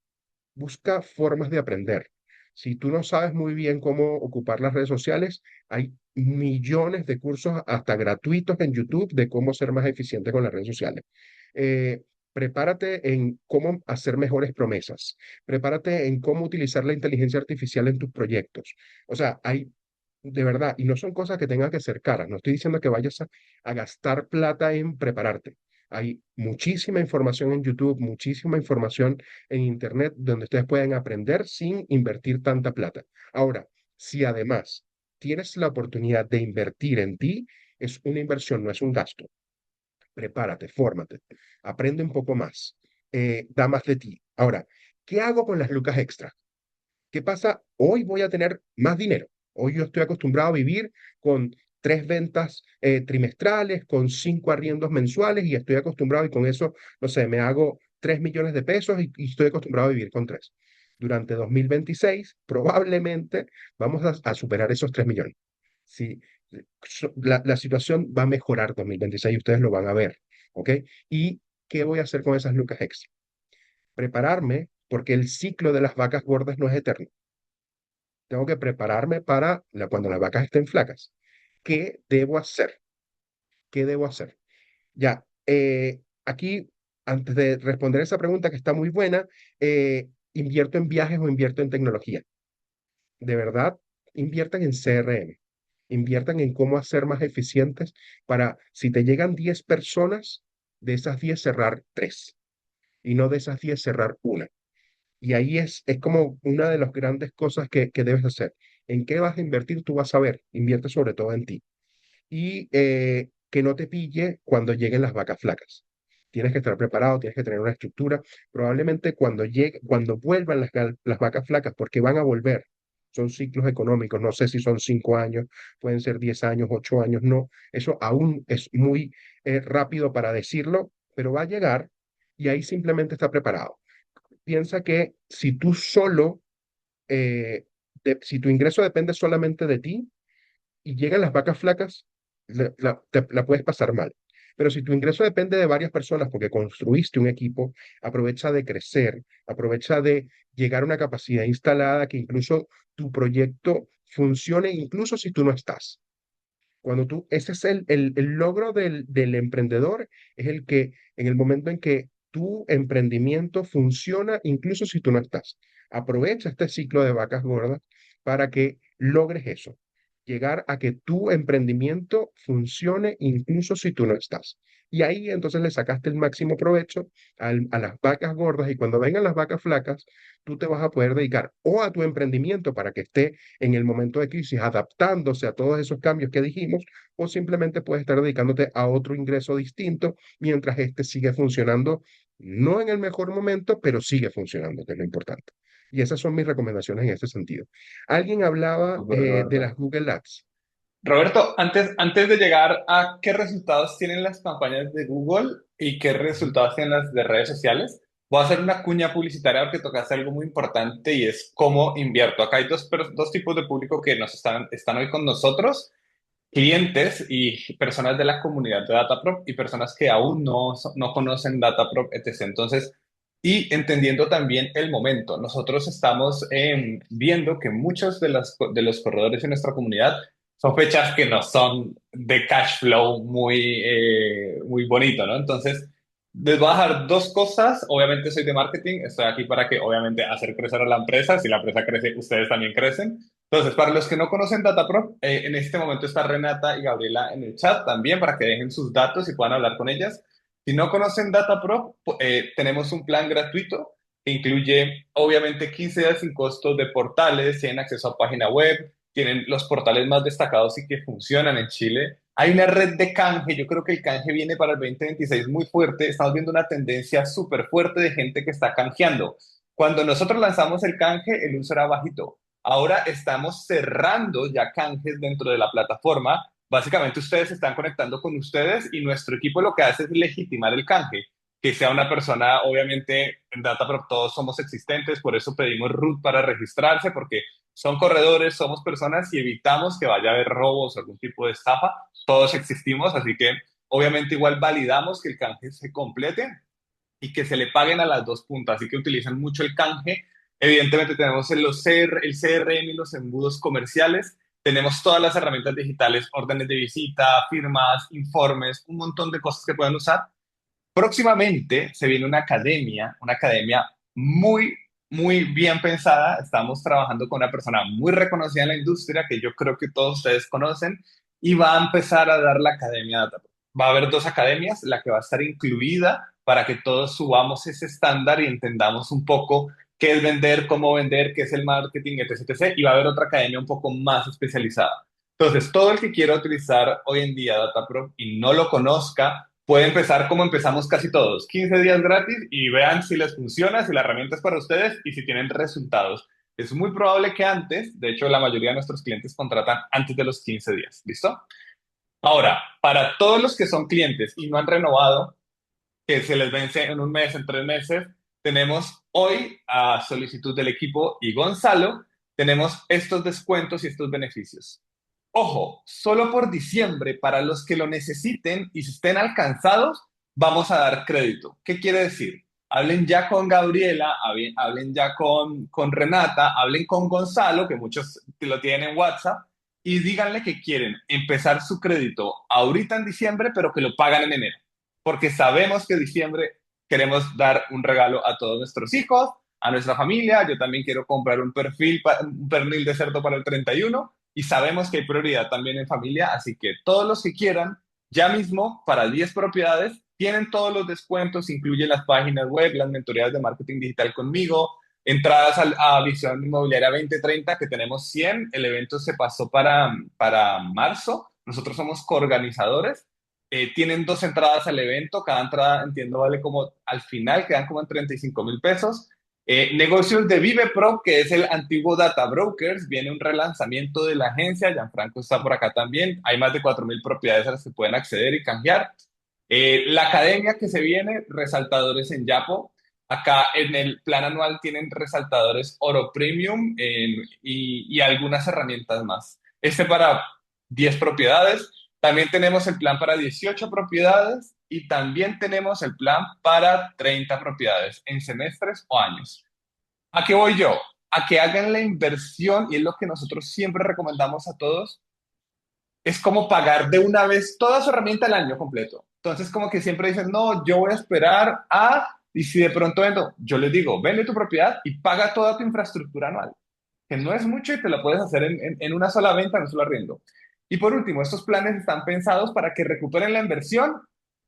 busca formas de aprender. Si tú no sabes muy bien cómo ocupar las redes sociales, hay millones de cursos, hasta gratuitos en YouTube, de cómo ser más eficiente con las redes sociales. Eh, Prepárate en cómo hacer mejores promesas. Prepárate en cómo utilizar la inteligencia artificial en tus proyectos. O sea, hay de verdad, y no son cosas que tengan que ser caras. No estoy diciendo que vayas a gastar plata en prepararte. Hay muchísima información en YouTube, muchísima información en Internet donde ustedes pueden aprender sin invertir tanta plata. Ahora, si además tienes la oportunidad de invertir en ti, es una inversión, no es un gasto. Prepárate, fórmate, aprende un poco más, da más de ti. Ahora, ¿qué hago con las lucas extra? ¿Qué pasa? Hoy voy a tener más dinero. Hoy yo estoy acostumbrado a vivir con 3 ventas trimestrales con 5 arriendos mensuales y estoy acostumbrado y con eso, no sé, me hago 3 millones de pesos y estoy acostumbrado a vivir con 3. Durante 2026 probablemente vamos a superar esos 3 millones. Sí, la situación va a mejorar 2026 y ustedes lo van a ver, ¿ok? ¿Y qué voy a hacer con esas lucas extra? Prepararme porque el ciclo de las vacas gordas no es eterno. Tengo que prepararme para cuando las vacas estén flacas. ¿Qué debo hacer? ¿Qué debo hacer? Ya, aquí, antes de responder esa pregunta que está muy buena, ¿invierto en viajes o invierto en tecnología? De verdad, inviertan en CRM, inviertan en cómo hacer más eficientes para, si te llegan 10 personas, de esas 10 cerrar 3 y no de esas 10 cerrar una. Y ahí es como una de las grandes cosas que debes hacer. ¿En qué vas a invertir? Tú vas a ver. Invierte sobre todo en ti. Y que no te pille cuando lleguen las vacas flacas. Tienes que estar preparado, tienes que tener una estructura. Probablemente cuando vuelvan las vacas flacas, porque van a volver. Son ciclos económicos. No sé si son 5 años, pueden ser 10 años, 8 años. No, eso aún es muy rápido para decirlo, pero va a llegar y ahí simplemente está preparado. Piensa que si tú solo, si tu ingreso depende solamente de ti y llegan las vacas flacas, la puedes pasar mal. Pero si tu ingreso depende de varias personas porque construiste un equipo, aprovecha de crecer, aprovecha de llegar a una capacidad instalada que incluso tu proyecto funcione, incluso si tú no estás. Ese es el logro del emprendedor, es el que en el momento en que tu emprendimiento funciona, incluso si tú no estás. Aprovecha este ciclo de vacas gordas para que logres eso, llegar a que tu emprendimiento funcione incluso si tú no estás. Y ahí entonces le sacaste el máximo provecho a las vacas gordas y cuando vengan las vacas flacas, tú te vas a poder dedicar o a tu emprendimiento para que esté en el momento de crisis, adaptándose a todos esos cambios que dijimos, o simplemente puedes estar dedicándote a otro ingreso distinto mientras este sigue funcionando, no en el mejor momento, pero sigue funcionando, que es lo importante. Y esas son mis recomendaciones en ese sentido. Alguien hablaba Súper, de las Roberto. Google Ads. Roberto, antes de llegar a qué resultados tienen las campañas de Google y qué resultados tienen las de redes sociales, voy a hacer una cuña publicitaria porque tocaste algo muy importante y es cómo invierto. Acá hay dos tipos de público que están hoy con nosotros, clientes y personas de la comunidad de Dataprop y personas que aún no conocen Dataprop, etc. Entonces, y entendiendo también el momento, nosotros estamos viendo que muchos de los corredores de nuestra comunidad son fechas que no son de cash flow muy bonito, ¿no? Entonces, les voy a dejar dos cosas. Obviamente soy de marketing, estoy aquí para que obviamente hacer crecer a la empresa. Si la empresa crece, ustedes también crecen. Entonces, para los que no conocen Dataprop, en este momento está Renata y Gabriela en el chat también para que dejen sus datos y puedan hablar con ellas. Si no conocen Dataprop, tenemos un plan gratuito que incluye obviamente 15 días sin costo de portales, tienen acceso a página web, tienen los portales más destacados y que funcionan en Chile. Hay una red de canje, yo creo que el canje viene para el 2026 muy fuerte, estamos viendo una tendencia súper fuerte de gente que está canjeando. Cuando nosotros lanzamos el canje, el uso era bajito. Ahora estamos cerrando ya canjes dentro de la plataforma. Básicamente ustedes se están conectando con ustedes y nuestro equipo lo que hace es legitimar el canje. Que sea una persona, obviamente en DataProp todos somos existentes, por eso pedimos root para registrarse, porque son corredores, somos personas y evitamos que vaya a haber robos o algún tipo de estafa. Todos existimos, así que obviamente igual validamos que el canje se complete y que se le paguen a las dos puntas, así que utilizan mucho el canje. Evidentemente tenemos el CRM y los embudos comerciales, tenemos todas las herramientas digitales, órdenes de visita, firmas, informes, un montón de cosas que pueden usar. Próximamente se viene una academia muy bien pensada. Estamos trabajando con una persona muy reconocida en la industria que yo creo que todos ustedes conocen y va a empezar a dar la academia Data. Va a haber dos academias, la que va a estar incluida para que todos subamos ese estándar y entendamos un poco qué es vender, cómo vender, qué es el marketing, etc, etc. Y va a haber otra academia un poco más especializada. Entonces, todo el que quiera utilizar hoy en día DataPro y no lo conozca, puede empezar como empezamos casi todos, 15 días gratis y vean si les funciona, si la herramienta es para ustedes y si tienen resultados. Es muy probable que antes, de hecho la mayoría de nuestros clientes contratan antes de los 15 días, ¿listo? Ahora, para todos los que son clientes y no han renovado, que se les vence en un mes, en 3 meses, tenemos hoy a solicitud del equipo y Gonzalo, tenemos estos descuentos y estos beneficios. Ojo, solo por diciembre, para los que lo necesiten y se estén alcanzados, vamos a dar crédito. ¿Qué quiere decir? Hablen ya con Gabriela, hablen ya con Renata, hablen con Gonzalo, que muchos lo tienen en WhatsApp, y díganle que quieren empezar su crédito ahorita en diciembre, pero que lo pagan en enero. Porque sabemos que diciembre queremos dar un regalo a todos nuestros hijos, a nuestra familia. Yo también quiero comprar un pernil de cerdo para el 31 y sabemos que hay prioridad también en familia, así que todos los que quieran, ya mismo para 10 propiedades, tienen todos los descuentos, incluye las páginas web, las mentorías de marketing digital conmigo, entradas a Visión Inmobiliaria 2030, que tenemos 100, el evento se pasó para marzo, nosotros somos coorganizadores, tienen 2 entradas al evento, cada entrada entiendo vale como al final, quedan como en 35.000 pesos. Negocios de VivePro, que es el antiguo Data Brokers, viene un relanzamiento de la agencia, Gianfranco está por acá también, hay más de 4.000 propiedades a las que pueden acceder y canjear. La academia que se viene, resaltadores en Yapo, acá en el plan anual tienen resaltadores Oro Premium y algunas herramientas más. Este para 10 propiedades, también tenemos el plan para 18 propiedades y también tenemos el plan para 30 propiedades en semestres o años. ¿A qué voy yo? A que hagan la inversión y es lo que nosotros siempre recomendamos a todos. Es como pagar de una vez toda su herramienta el año completo. Entonces, como que siempre dicen, no, yo voy a esperar y si de pronto vendo, yo les digo, vende tu propiedad y paga toda tu infraestructura anual, que no es mucho y te lo puedes hacer en una sola venta, en un solo arriendo. Y por último, estos planes están pensados para que recuperen la inversión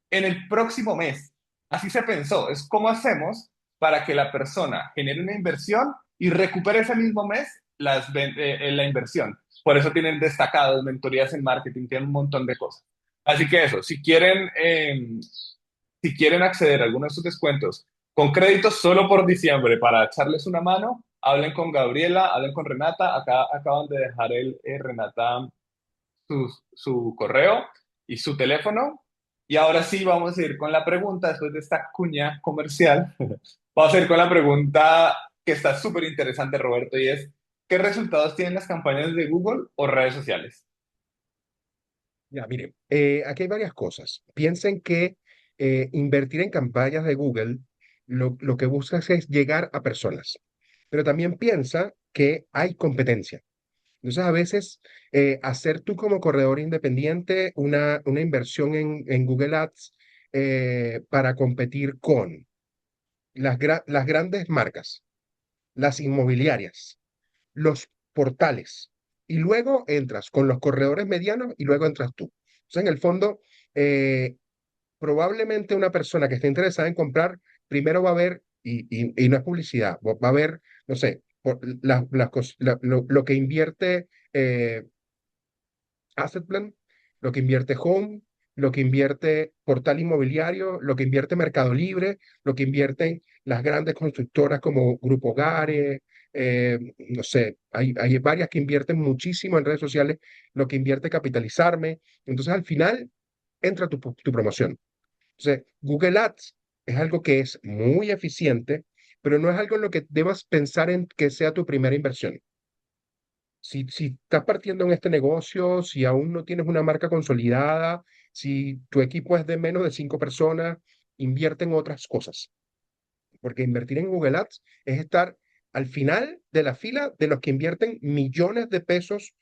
en el próximo mes. Así se pensó. Es cómo hacemos para que la persona genere una inversión y recupere ese mismo mes la inversión. Por eso tienen destacados, mentorías en marketing, tienen un montón de cosas. Así que eso, si quieren acceder a alguno de estos descuentos con créditos solo por diciembre para echarles una mano, hablen con Gabriela, hablen con Renata. Acá acaban de dejar Renata su correo y su teléfono. Y ahora sí, vamos a ir con la pregunta, después de esta cuña comercial, vamos a ir con la pregunta que está súper interesante, Roberto, y es, ¿qué resultados tienen las campañas de Google o redes sociales? Ya, mire, aquí hay varias cosas. Piensen que invertir en campañas de Google lo que buscas es llegar a personas, pero también piensa que hay competencia. Entonces, a veces, hacer tú como corredor independiente una inversión en Google Ads para competir con las grandes marcas, las inmobiliarias, los portales, y luego entras con los corredores medianos y luego entras tú. O sea, en el fondo, eh, probablemente una persona que esté interesada en comprar, primero va a ver, y no es publicidad, va a ver, no sé, lo que invierte Asset Plan, lo que invierte Home, lo que invierte Portal Inmobiliario, lo que invierte Mercado Libre, lo que invierten las grandes constructoras como Grupo Gare, no sé, hay varias que invierten muchísimo en redes sociales, lo que invierte Capitalizarme. Entonces, al final, entra tu promoción. Entonces, Google Ads es algo que es muy eficiente, pero no es algo en lo que debas pensar en que sea tu primera inversión. Si estás partiendo en este negocio, si aún no tienes una marca consolidada, si tu equipo es de menos de 5 personas, invierte en otras cosas. Porque invertir en Google Ads es estar al final de la fila de los que invierten millones de pesos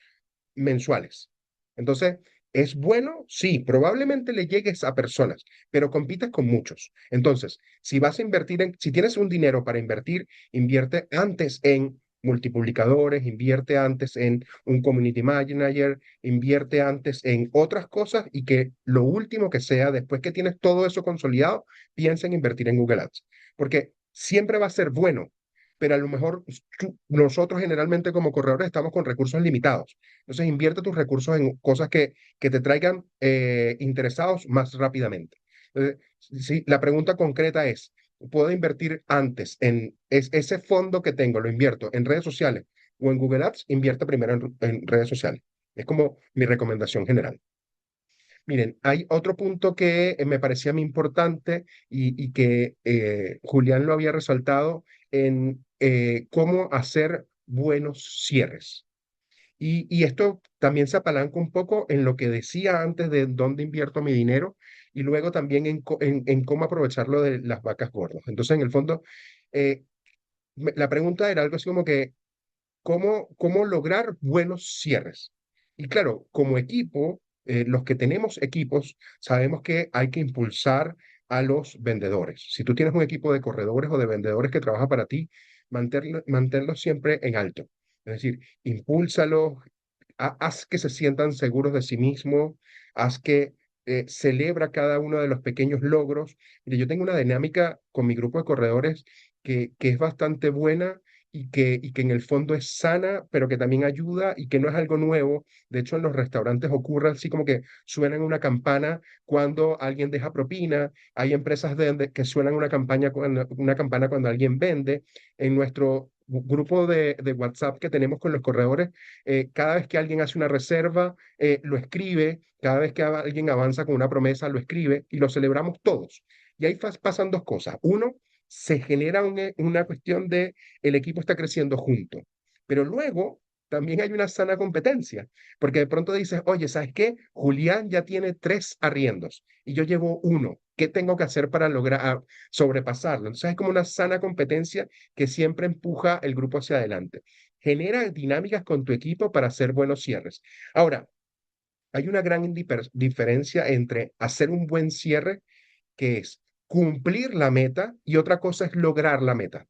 mensuales. Entonces, ¿es bueno? Sí, probablemente le llegues a personas, pero compites con muchos. Entonces, si vas a invertir si tienes un dinero para invertir, invierte antes en multipublicadores, invierte antes en un community manager, invierte antes en otras cosas y que lo último que sea, después que tienes todo eso consolidado, piensa en invertir en Google Ads, porque siempre va a ser bueno, pero a lo mejor nosotros generalmente como corredores estamos con recursos limitados. Entonces invierte tus recursos en cosas que te traigan interesados más rápidamente. Entonces, sí, la pregunta concreta es, ¿puedo invertir antes en ese fondo que tengo, lo invierto en redes sociales o en Google Ads? Invierte primero en redes sociales. Es como mi recomendación general. Miren, hay otro punto que me parecía muy importante y que Julián lo había resaltado en cómo hacer buenos cierres. Y esto también se apalanca un poco en lo que decía antes de dónde invierto mi dinero y luego también en cómo aprovecharlo de las vacas gordas. Entonces, en el fondo, eh, la pregunta era algo así como que, ¿cómo lograr buenos cierres? Y claro, como equipo, los que tenemos equipos, sabemos que hay que impulsar a los vendedores. Si tú tienes un equipo de corredores o de vendedores que trabaja para ti, manténlos siempre en alto. Es decir, impúlsalos, haz que se sientan seguros de sí mismos, haz que celebra cada uno de los pequeños logros. Mire, yo tengo una dinámica con mi grupo de corredores que es bastante buena y que en el fondo es sana, pero que también ayuda y que no es algo nuevo. De hecho, en los restaurantes ocurre así como que suenan una campana cuando alguien deja propina. Hay empresas que suenan una campana cuando alguien vende. En nuestro grupo de WhatsApp que tenemos con los corredores, cada vez que alguien hace una reserva, lo escribe, cada vez que alguien avanza con una promesa, lo escribe y lo celebramos todos. Y ahí pasan dos cosas. Uno, se genera una cuestión de el equipo está creciendo junto, pero luego también hay una sana competencia, porque de pronto dices, oye, ¿sabes qué? Julián ya tiene 3 arriendos y yo llevo uno. ¿Qué tengo que hacer para lograr sobrepasarlo? Entonces es como una sana competencia que siempre empuja el grupo hacia adelante. Genera dinámicas con tu equipo para hacer buenos cierres. Ahora, hay una gran diferencia entre hacer un buen cierre, que es cumplir la meta, y otra cosa es lograr la meta.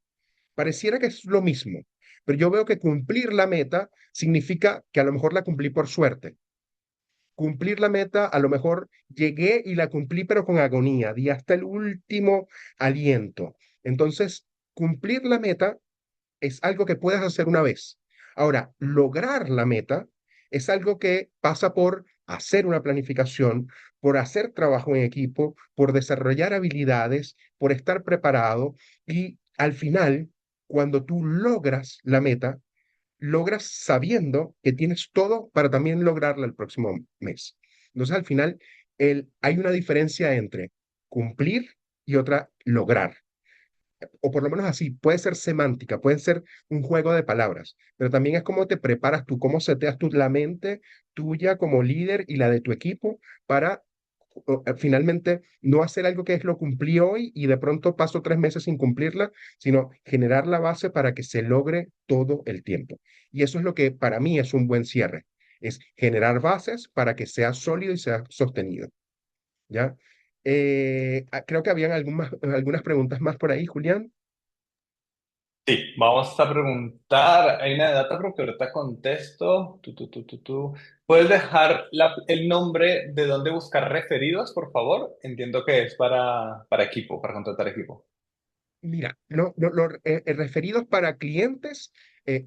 Pareciera que es lo mismo, pero yo veo que cumplir la meta significa que a lo mejor la cumplí por suerte. Cumplir la meta, a lo mejor llegué y la cumplí, pero con agonía, di hasta el último aliento. Entonces, cumplir la meta es algo que puedes hacer una vez. Ahora, lograr la meta es algo que pasa por hacer una planificación, por hacer trabajo en equipo, por desarrollar habilidades, por estar preparado y al final, cuando tú logras la meta, logras sabiendo que tienes todo para también lograrla el próximo mes. Entonces, al final, hay una diferencia entre cumplir y otra lograr, o por lo menos así, puede ser semántica, puede ser un juego de palabras, pero también es cómo te preparas tú, cómo seteas tú la mente tuya como líder y la de tu equipo para finalmente no hacer algo que es lo cumplí hoy y de pronto paso 3 meses sin cumplirla, sino generar la base para que se logre todo el tiempo. Y eso es lo que para mí es un buen cierre, es generar bases para que sea sólido y sea sostenido. ¿Ya? Creo que habían algunas preguntas más por ahí, Julián. Sí, vamos a preguntar. Hay una de Dataproc que ahorita contesto. ¿Puedes dejar el nombre de dónde buscar referidos, por favor? Entiendo que es para equipo, para contratar equipo. Mira, referidos para clientes,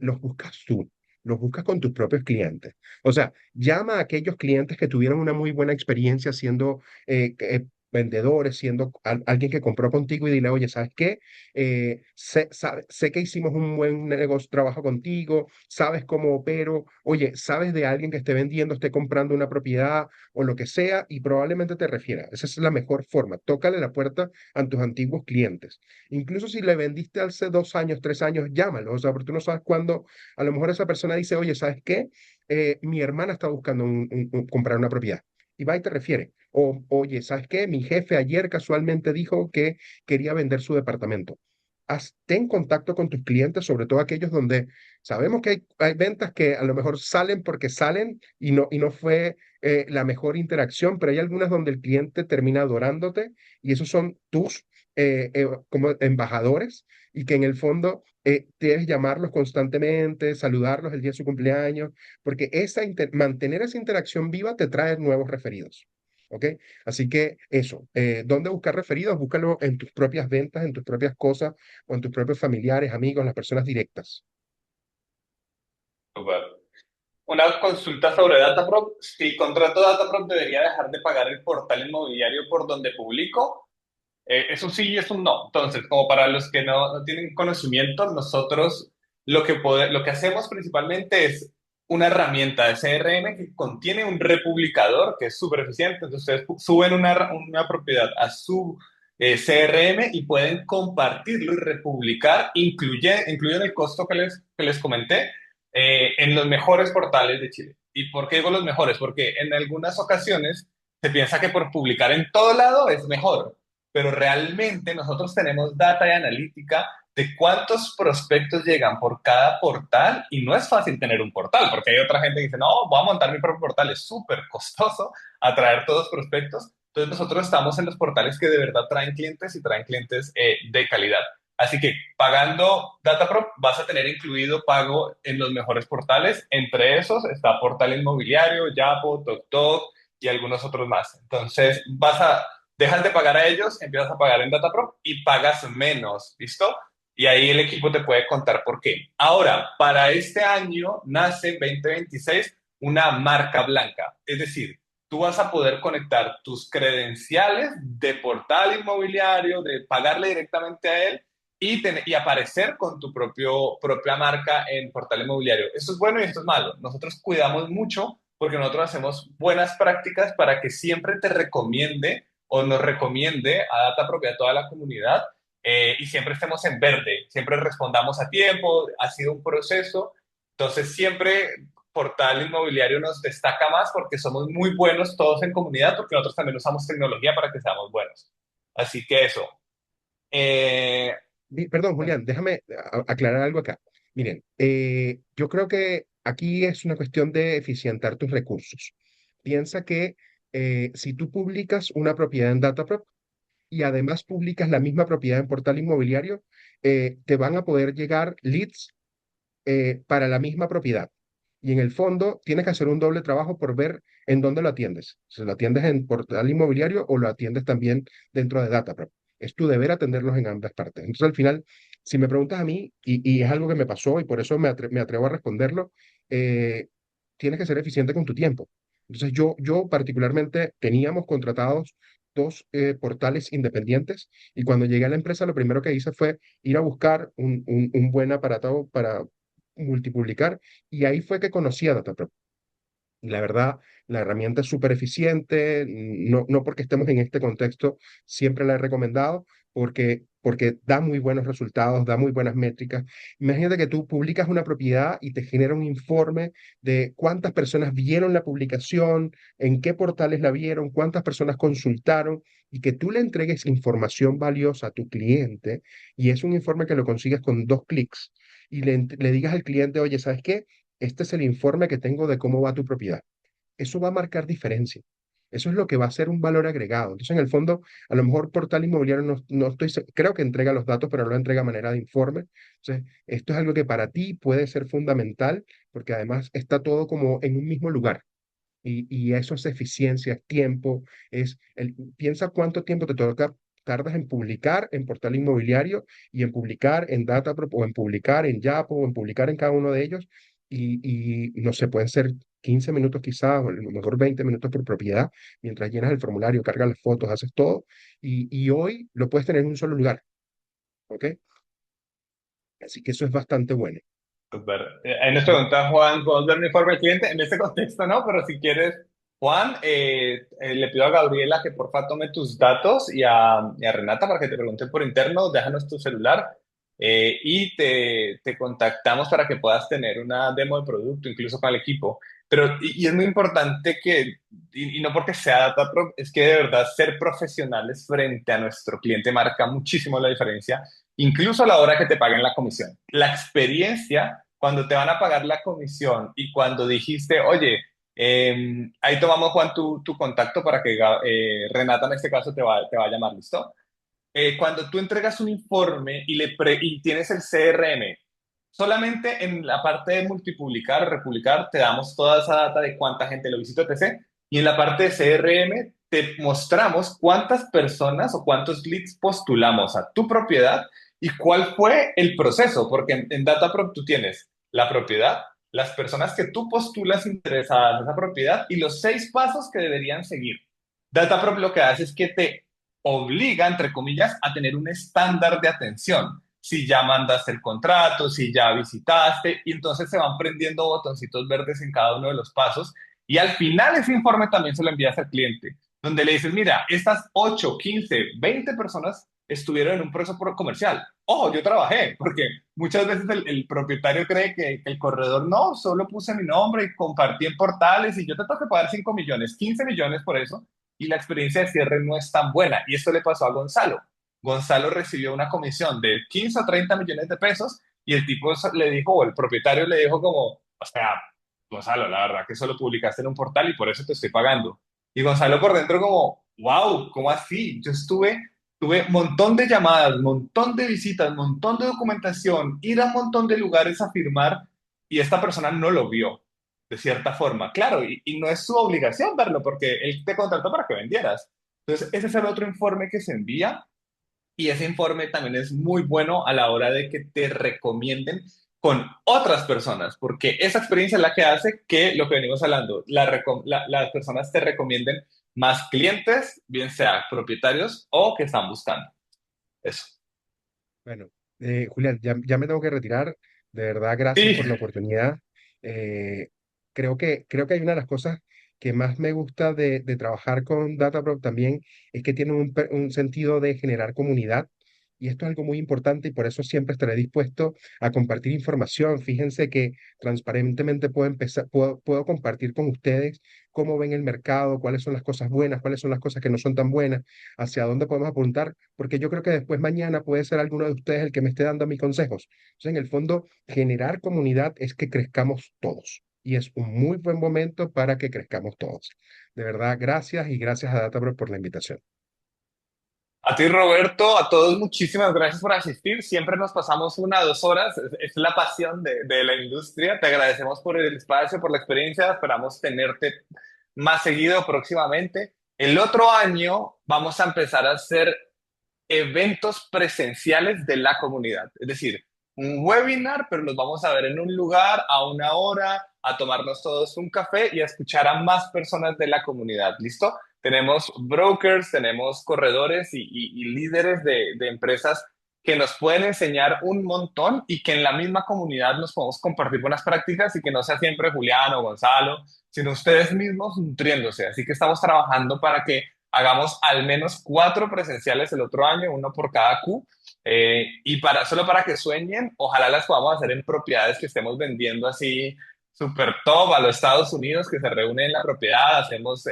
los buscas tú, los buscas con tus propios clientes. O sea, llama a aquellos clientes que tuvieron una muy buena experiencia siendo vendedores, siendo alguien que compró contigo y dile, oye, ¿sabes qué? Sé que hicimos un buen negocio, trabajo contigo, sabes cómo opero, oye, sabes de alguien que esté vendiendo, esté comprando una propiedad o lo que sea y probablemente te refiera. Esa es la mejor forma. Tócale la puerta a tus antiguos clientes. Incluso si le vendiste hace 2 años, 3 años, llámalo, o sea, porque tú no sabes cuándo, a lo mejor esa persona dice, oye, ¿sabes qué? Mi hermana está buscando comprar una propiedad. Y va y te refiere. O, oye, ¿sabes qué? Mi jefe ayer casualmente dijo que quería vender su departamento. Ten contacto con tus clientes, sobre todo aquellos donde sabemos que hay ventas que a lo mejor salen porque salen y no fue la mejor interacción, pero hay algunas donde el cliente termina adorándote y esos son tus como embajadores y que en el fondo debes llamarlos constantemente, saludarlos el día de su cumpleaños, porque mantener esa interacción viva te trae nuevos referidos. ¿Ok? Así que eso, ¿dónde buscar referidos? Búscalo en tus propias ventas, en tus propias cosas o en tus propios familiares, amigos, las personas directas. Súper. Una consulta sobre Dataproc. Si contrato Dataproc, ¿debería dejar de pagar el portal inmobiliario por donde publico? Es un sí y es un no. Entonces, como para los que no tienen conocimiento, nosotros lo que hacemos principalmente es una herramienta de CRM que contiene un republicador que es súper eficiente. Entonces, ustedes suben una propiedad a su CRM y pueden compartirlo y republicar, incluyen el costo que les comenté, en los mejores portales de Chile. ¿Y por qué digo los mejores? Porque en algunas ocasiones se piensa que por publicar en todo lado es mejor, pero realmente nosotros tenemos data y analítica de cuántos prospectos llegan por cada portal y no es fácil tener un portal, porque hay otra gente que dice, no, voy a montar mi propio portal, es súper costoso atraer todos los prospectos. Entonces nosotros estamos en los portales que de verdad traen clientes y traen clientes de calidad. Así que pagando DataProp vas a tener incluido pago en los mejores portales. Entre esos está Portal Inmobiliario, Yapo, TokTok y algunos otros más. Entonces dejas de pagar a ellos, empiezas a pagar en DataProp y pagas menos, ¿listo? Y ahí el equipo te puede contar por qué. Ahora, para este año nace en 2026 una marca blanca. Es decir, tú vas a poder conectar tus credenciales de portal inmobiliario, de pagarle directamente a él y aparecer con tu propia marca en portal inmobiliario. Esto es bueno y esto es malo. Nosotros cuidamos mucho porque nosotros hacemos buenas prácticas para que siempre te recomiende o nos recomiende a Data Propia a toda la comunidad, y siempre estemos en verde, siempre respondamos a tiempo, ha sido un proceso, entonces siempre Portal Inmobiliario nos destaca más porque somos muy buenos todos en comunidad, porque nosotros también usamos tecnología para que seamos buenos. Así que eso. Eh, Perdón, Julián, déjame aclarar algo acá. Miren, yo creo que aquí es una cuestión de eficientar tus recursos. Piensa que si tú publicas una propiedad en Dataprop y además publicas la misma propiedad en portal inmobiliario, te van a poder llegar leads para la misma propiedad. Y en el fondo tienes que hacer un doble trabajo por ver en dónde lo atiendes. Si lo atiendes en portal inmobiliario o lo atiendes también dentro de Dataprop. Es tu deber atenderlos en ambas partes. Entonces, al final, si me preguntas a mí, y es algo que me pasó y por eso me atrevo a responderlo, eh, tienes que ser eficiente con tu tiempo. Entonces, yo particularmente teníamos contratados dos portales independientes y cuando llegué a la empresa, lo primero que hice fue ir a buscar un buen aparato para multipublicar y ahí fue que conocí a Dataprop. La verdad, la herramienta es súper eficiente, no porque estemos en este contexto, siempre la he recomendado, porque da muy buenos resultados, da muy buenas métricas. Imagínate que tú publicas una propiedad y te genera un informe de cuántas personas vieron la publicación, en qué portales la vieron, cuántas personas consultaron, y que tú le entregues información valiosa a tu cliente, y es un informe que lo consigues con 2 clics, y le digas al cliente, oye, ¿sabes qué? Este es el informe que tengo de cómo va tu propiedad. Eso va a marcar diferencia. Eso es lo que va a ser un valor agregado. Entonces, en el fondo, a lo mejor Portal Inmobiliario no creo que entrega los datos, pero no lo entrega a manera de informe. Entonces, esto es algo que para ti puede ser fundamental, porque además está todo como en un mismo lugar. Y eso es eficiencia, es tiempo, piensa cuánto tiempo tardas en publicar en Portal Inmobiliario y en publicar en Dataprop o en publicar en Yapo o en publicar en cada uno de ellos. Y no sé, pueden ser 15 minutos quizás, o a lo mejor 20 minutos por propiedad, mientras llenas el formulario, cargas las fotos, haces todo. Y hoy lo puedes tener en un solo lugar, ¿ok? Así que eso es bastante bueno. Súper. Ahí nos pregunta Juan, ¿puedo ver mi informe del cliente? En este contexto no, pero si quieres, Juan, le pido a Gabriela que porfa tome tus datos y a Renata para que te pregunten por interno, déjanos tu celular, y te contactamos para que puedas tener una demo de producto, incluso con el equipo. Pero, y es muy importante y no porque sea DataPro, es que de verdad ser profesionales frente a nuestro cliente marca muchísimo la diferencia, incluso a la hora que te paguen la comisión. La experiencia cuando te van a pagar la comisión y cuando dijiste, oye, ahí tomamos, Juan, tu contacto para que Renata en este caso te va a llamar, ¿listo? Cuando tú entregas un informe y tienes el CRM, solamente en la parte de multipublicar, republicar, te damos toda esa data de cuánta gente lo visitó, etc. Y en la parte de CRM te mostramos cuántas personas o cuántos leads postulamos a tu propiedad y cuál fue el proceso, porque en DataProp tú tienes la propiedad, las personas que tú postulas interesadas en esa propiedad y los 6 pasos que deberían seguir. DataProp lo que hace es que te obliga, entre comillas, a tener un estándar de atención. si ya mandaste el contrato, si ya visitaste, y entonces se van prendiendo botoncitos verdes en cada uno de los pasos. Y al final ese informe también se lo envías al cliente, donde le dices, mira, estas 8, 15, 20 personas estuvieron en un proceso comercial. Ojo, yo trabajé, porque muchas veces el propietario cree que el corredor no, solo puse mi nombre y compartí en portales y yo te tengo que pagar 5 millones, 15 millones por eso y la experiencia de cierre no es tan buena. Y esto le pasó a Gonzalo. Gonzalo recibió una comisión de 15 o 30 millones de pesos y el tipo le dijo, o el propietario le dijo como, o sea, Gonzalo, la verdad que solo publicaste en un portal y por eso te estoy pagando. Y Gonzalo por dentro como, wow, ¿cómo así? Tuve un montón de llamadas, montón de visitas, montón de documentación, ir a un montón de lugares a firmar y esta persona no lo vio, de cierta forma. Claro, y no es su obligación verlo porque él te contrató para que vendieras. Entonces, ese es el otro informe que se envía y ese informe también es muy bueno a la hora de que te recomienden con otras personas, porque esa experiencia es la que hace que lo que venimos hablando, las personas te recomienden más clientes, bien sea propietarios o que están buscando. Eso. Bueno, Julián, ya me tengo que retirar. De verdad, gracias Sí, por la oportunidad. Eh, creo que hay una de las cosas que más me gusta de trabajar con DataProp también es que tiene un sentido de generar comunidad. Y esto es algo muy importante y por eso siempre estaré dispuesto a compartir información. Fíjense que transparentemente puedo compartir con ustedes cómo ven el mercado, cuáles son las cosas buenas, cuáles son las cosas que no son tan buenas, hacia dónde podemos apuntar, porque yo creo que después mañana puede ser alguno de ustedes el que me esté dando mis consejos. Entonces, en el fondo, generar comunidad es que crezcamos todos. Y es un muy buen momento para que crezcamos todos. De verdad, gracias y gracias a Databro por la invitación. a ti Roberto, a todos muchísimas gracias por asistir. Siempre nos pasamos 1 o 2 horas. Es la pasión de la industria. Te agradecemos por el espacio, por la experiencia. Esperamos tenerte más seguido próximamente. El otro año vamos a empezar a hacer eventos presenciales de la comunidad. Es decir, un webinar, pero los vamos a ver en un lugar, a una hora, a tomarnos todos un café y a escuchar a más personas de la comunidad. ¿Listo? Tenemos brokers, tenemos corredores y líderes de empresas que nos pueden enseñar un montón y que en la misma comunidad nos podemos compartir buenas prácticas y que no sea siempre Julián o Gonzalo, sino ustedes mismos nutriéndose. Así que estamos trabajando para que hagamos al menos 4 presenciales el otro año, uno por cada Q. Y solo para que sueñen, ojalá las podamos hacer en propiedades que estemos vendiendo así super top a los Estados Unidos, que se reúnen en la propiedad, hacemos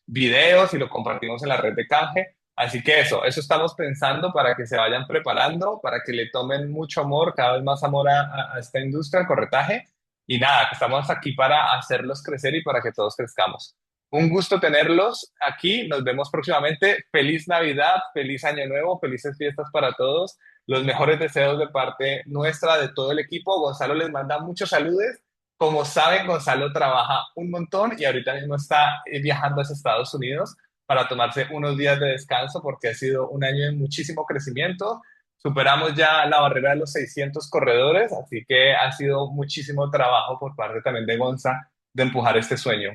videos y lo compartimos en la red de canje. Así que eso estamos pensando para que se vayan preparando, para que le tomen mucho amor, cada vez más amor a esta industria, al corretaje. Y nada, que estamos aquí para hacerlos crecer y para que todos crezcamos. Un gusto tenerlos aquí. Nos vemos próximamente. Feliz Navidad, feliz Año Nuevo, felices fiestas para todos. Los mejores deseos de parte nuestra, de todo el equipo. Gonzalo les manda muchos saludos. Como saben, Gonzalo trabaja un montón y ahorita mismo está viajando hacia Estados Unidos para tomarse unos días de descanso porque ha sido un año de muchísimo crecimiento. Superamos ya la barrera de los 600 corredores, así que ha sido muchísimo trabajo por parte también de Gonza de empujar este sueño.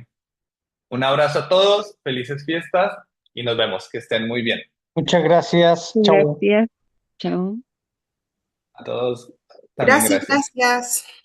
Un abrazo a todos, felices fiestas y nos vemos. Que estén muy bien. Muchas gracias. Chao. Gracias. Chao. A todos también Gracias, gracias. gracias.